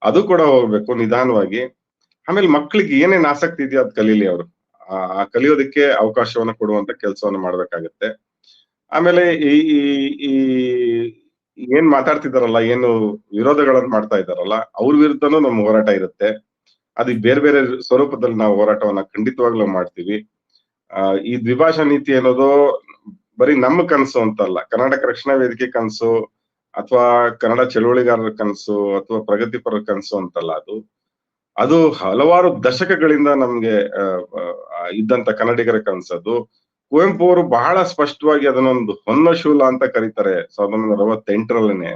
ಅದು ಕೂಡ ಹೋಗ್ಬೇಕು ನಿಧಾನವಾಗಿ. ಆಮೇಲೆ ಮಕ್ಳಿಗೆ ಏನೇನ್ ಆಸಕ್ತಿ ಇದೆಯೋ ಅದ್ ಕಲೀಲಿ ಅವರು. ಆ ಕಲಿಯೋದಕ್ಕೆ ಅವಕಾಶವನ್ನ ಕೊಡುವಂತ ಕೆಲಸವನ್ನ ಮಾಡ್ಬೇಕಾಗತ್ತೆ. ಆಮೇಲೆ ಈ ಈ ಈ ಏನ್ ಮಾತಾಡ್ತಿದಾರಲ್ಲ, ಏನು ವಿರೋಧಗಳನ್ನ ಮಾಡ್ತಾ ಇದಾರಲ್ಲ, ಅವ್ರ ವಿರುದ್ಧನೂ ನಮ್ಮ ಹೋರಾಟ ಇರುತ್ತೆ. ಅದಕ್ಕೆ ಬೇರೆ ಬೇರೆ ಸ್ವರೂಪದಲ್ಲಿ ನಾವು ಹೋರಾಟವನ್ನ ಖಂಡಿತವಾಗ್ಲೂ ಮಾಡ್ತೀವಿ. ಈ ದ್ವಿಭಾಷಾ ನೀತಿ ಅನ್ನೋದು ಬರೀ ನಮ್ಮ ಕನಸು ಅಂತಲ್ಲ, ಕರ್ನಾಟಕ ರಕ್ಷಣಾ ವೇದಿಕೆ ಕನಸು ಅಥವಾ ಕನ್ನಡ ಚಳವಳಿಗಾರರ ಕನಸು ಅಥವಾ ಪ್ರಗತಿಪರ ಕನಸು ಅಂತಲ್ಲ. ಅದು ಹಲವಾರು ದಶಕಗಳಿಂದ ನಮ್ಗೆ ಇದ್ದಂತ ಕನ್ನಡಿಗರ ಕನಸದು. ಕುವೆಂಪು ಅವರು ಬಹಳ ಸ್ಪಷ್ಟವಾಗಿ ಅದನ್ನೊಂದು ಹೊನ್ನಶೂಲ ಅಂತ ಕರೀತಾರೆ 1968ರಲ್ಲೇನೆ.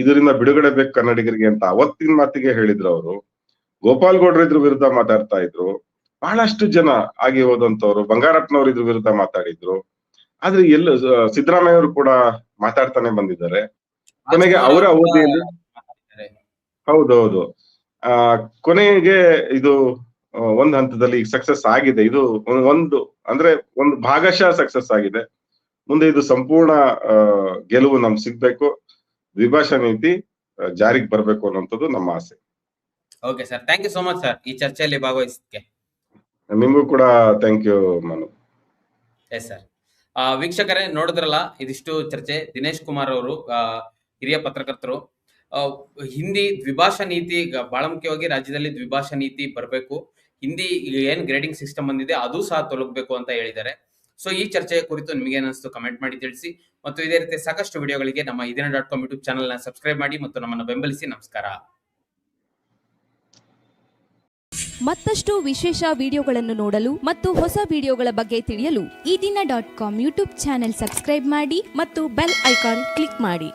ಇದರಿಂದ ಬಿಡುಗಡೆ ಬೇಕು ಕನ್ನಡಿಗರಿಗೆ ಅಂತ ಅವತ್ತಿನ ಮಾತಿಗೆ ಹೇಳಿದ್ರು ಅವರು. ಗೋಪಾಲ್ ಗೌಡ್ರು ಇದ್ರ ವಿರುದ್ಧ ಮಾತಾಡ್ತಾ ಇದ್ರು, ಬಹಳಷ್ಟು ಜನ ಆಗಿ ಹೋದಂತವ್ರು, ಬಂಗಾರಪ್ಪನವ್ರು ಇದ್ರ ವಿರುದ್ಧ ಮಾತಾಡಿದ್ರು. ಆದ್ರೆ ಎಲ್ಲ ಸಿದ್ದರಾಮಯ್ಯ ಅವರು ಕೂಡ ಮಾತಾಡ್ತಾನೆ ಬಂದಿದ್ದಾರೆ. ಕೊನೆಗೆ ಅವರ ಅವಧಿಯಲ್ಲಿ ಹೌದೌದು, ಕೊನೆಗೆ ಇದು ಒಂದ್ ಹಂತದಲ್ಲಿ ಸಕ್ಸಸ್ ಆಗಿದೆ. ಇದು ಒಂದು ಭಾಗಶಃ ಸಕ್ಸಸ್ ಆಗಿದೆ. ಮುಂದೆ ಇದು ಸಂಪೂರ್ಣ ಗೆಲುವು ನಮ್ಗೆ ಸಿಗ್ಬೇಕು. ದ್ವಿಭಾಷಾ ನೀತಿ ಜಾರಿಗೆ ಬರ್ಬೇಕು ಅನ್ನೋಂಥದ್ದು ನಮ್ಮ ಆಸೆ. Okay sir, thank you so much sir ಈ ಚರ್ಚೆಯಲ್ಲಿ ಭಾಗವಹಿಸಿದ್ದಕ್ಕೆ. ನಿಮಗೂ ಕೂಡ thank you Manu. Yes sir. ವೀಕ್ಷಕರೇ, ನೋಡಿದ್ರಲ್ಲ, ಇದಿಷ್ಟು ಚರ್ಚೆ. ದಿನೇಶ್ ಕುಮಾರ್ ಅವರು ಹಿರಿಯ ಪತ್ರಕರ್ತರು. ಹಿಂದಿ ದ್ವಿಭಾಷಾ ನೀತಿ ಬಹಳ ಮುಖ್ಯವಾಗಿ ರಾಜ್ಯದಲ್ಲಿ ದ್ವಿಭಾಷಾ ನೀತಿ ಬರಬೇಕು, ಹಿಂದಿ ಏನ್ ಗ್ರೇಡಿಂಗ್ ಸಿಸ್ಟಮ್ ಬಂದಿದೆ ಅದು ಸಹ ತೊಲಗಬೇಕು ಅಂತ ಹೇಳಿದ್ದಾರೆ. ಸೊ ಈ ಚರ್ಚೆಯ ಕುರಿತು ನಿಮಗೆ ಏನಿಸ್ತು ಕಮೆಂಟ್ ಮಾಡಿ ತಿಳಿಸಿ. ಮತ್ತು ಇದೇ ರೀತಿ ಸಾಕಷ್ಟು ವಿಡಿಯೋಗಳಿಗೆ ನಮ್ಮ iDina.com ಯೂಟ್ಯೂಬ್ ಚಾನಲ್ ನ ಸಬ್ಸ್ಕ್ರೈಬ್ ಮಾಡಿ ಮತ್ತು ನಮ್ಮನ್ನು ಬೆಂಬಲಿಸಿ. ನಮಸ್ಕಾರ. ಮತ್ತಷ್ಟು ವಿಶೇಷ ವಿಡಿಯೋಗಳನ್ನು ನೋಡಲು ಮತ್ತು ಹೊಸ ವಿಡಿಯೋಗಳ ಬಗ್ಗೆ ತಿಳಿಯಲು iDina.com ಯೂಟ್ಯೂಬ್ ಚಾನೆಲ್ ಸಬ್ಸ್ಕ್ರೈಬ್ ಮಾಡಿ ಮತ್ತು ಬೆಲ್ ಐಕಾನ್ ಕ್ಲಿಕ್ ಮಾಡಿ.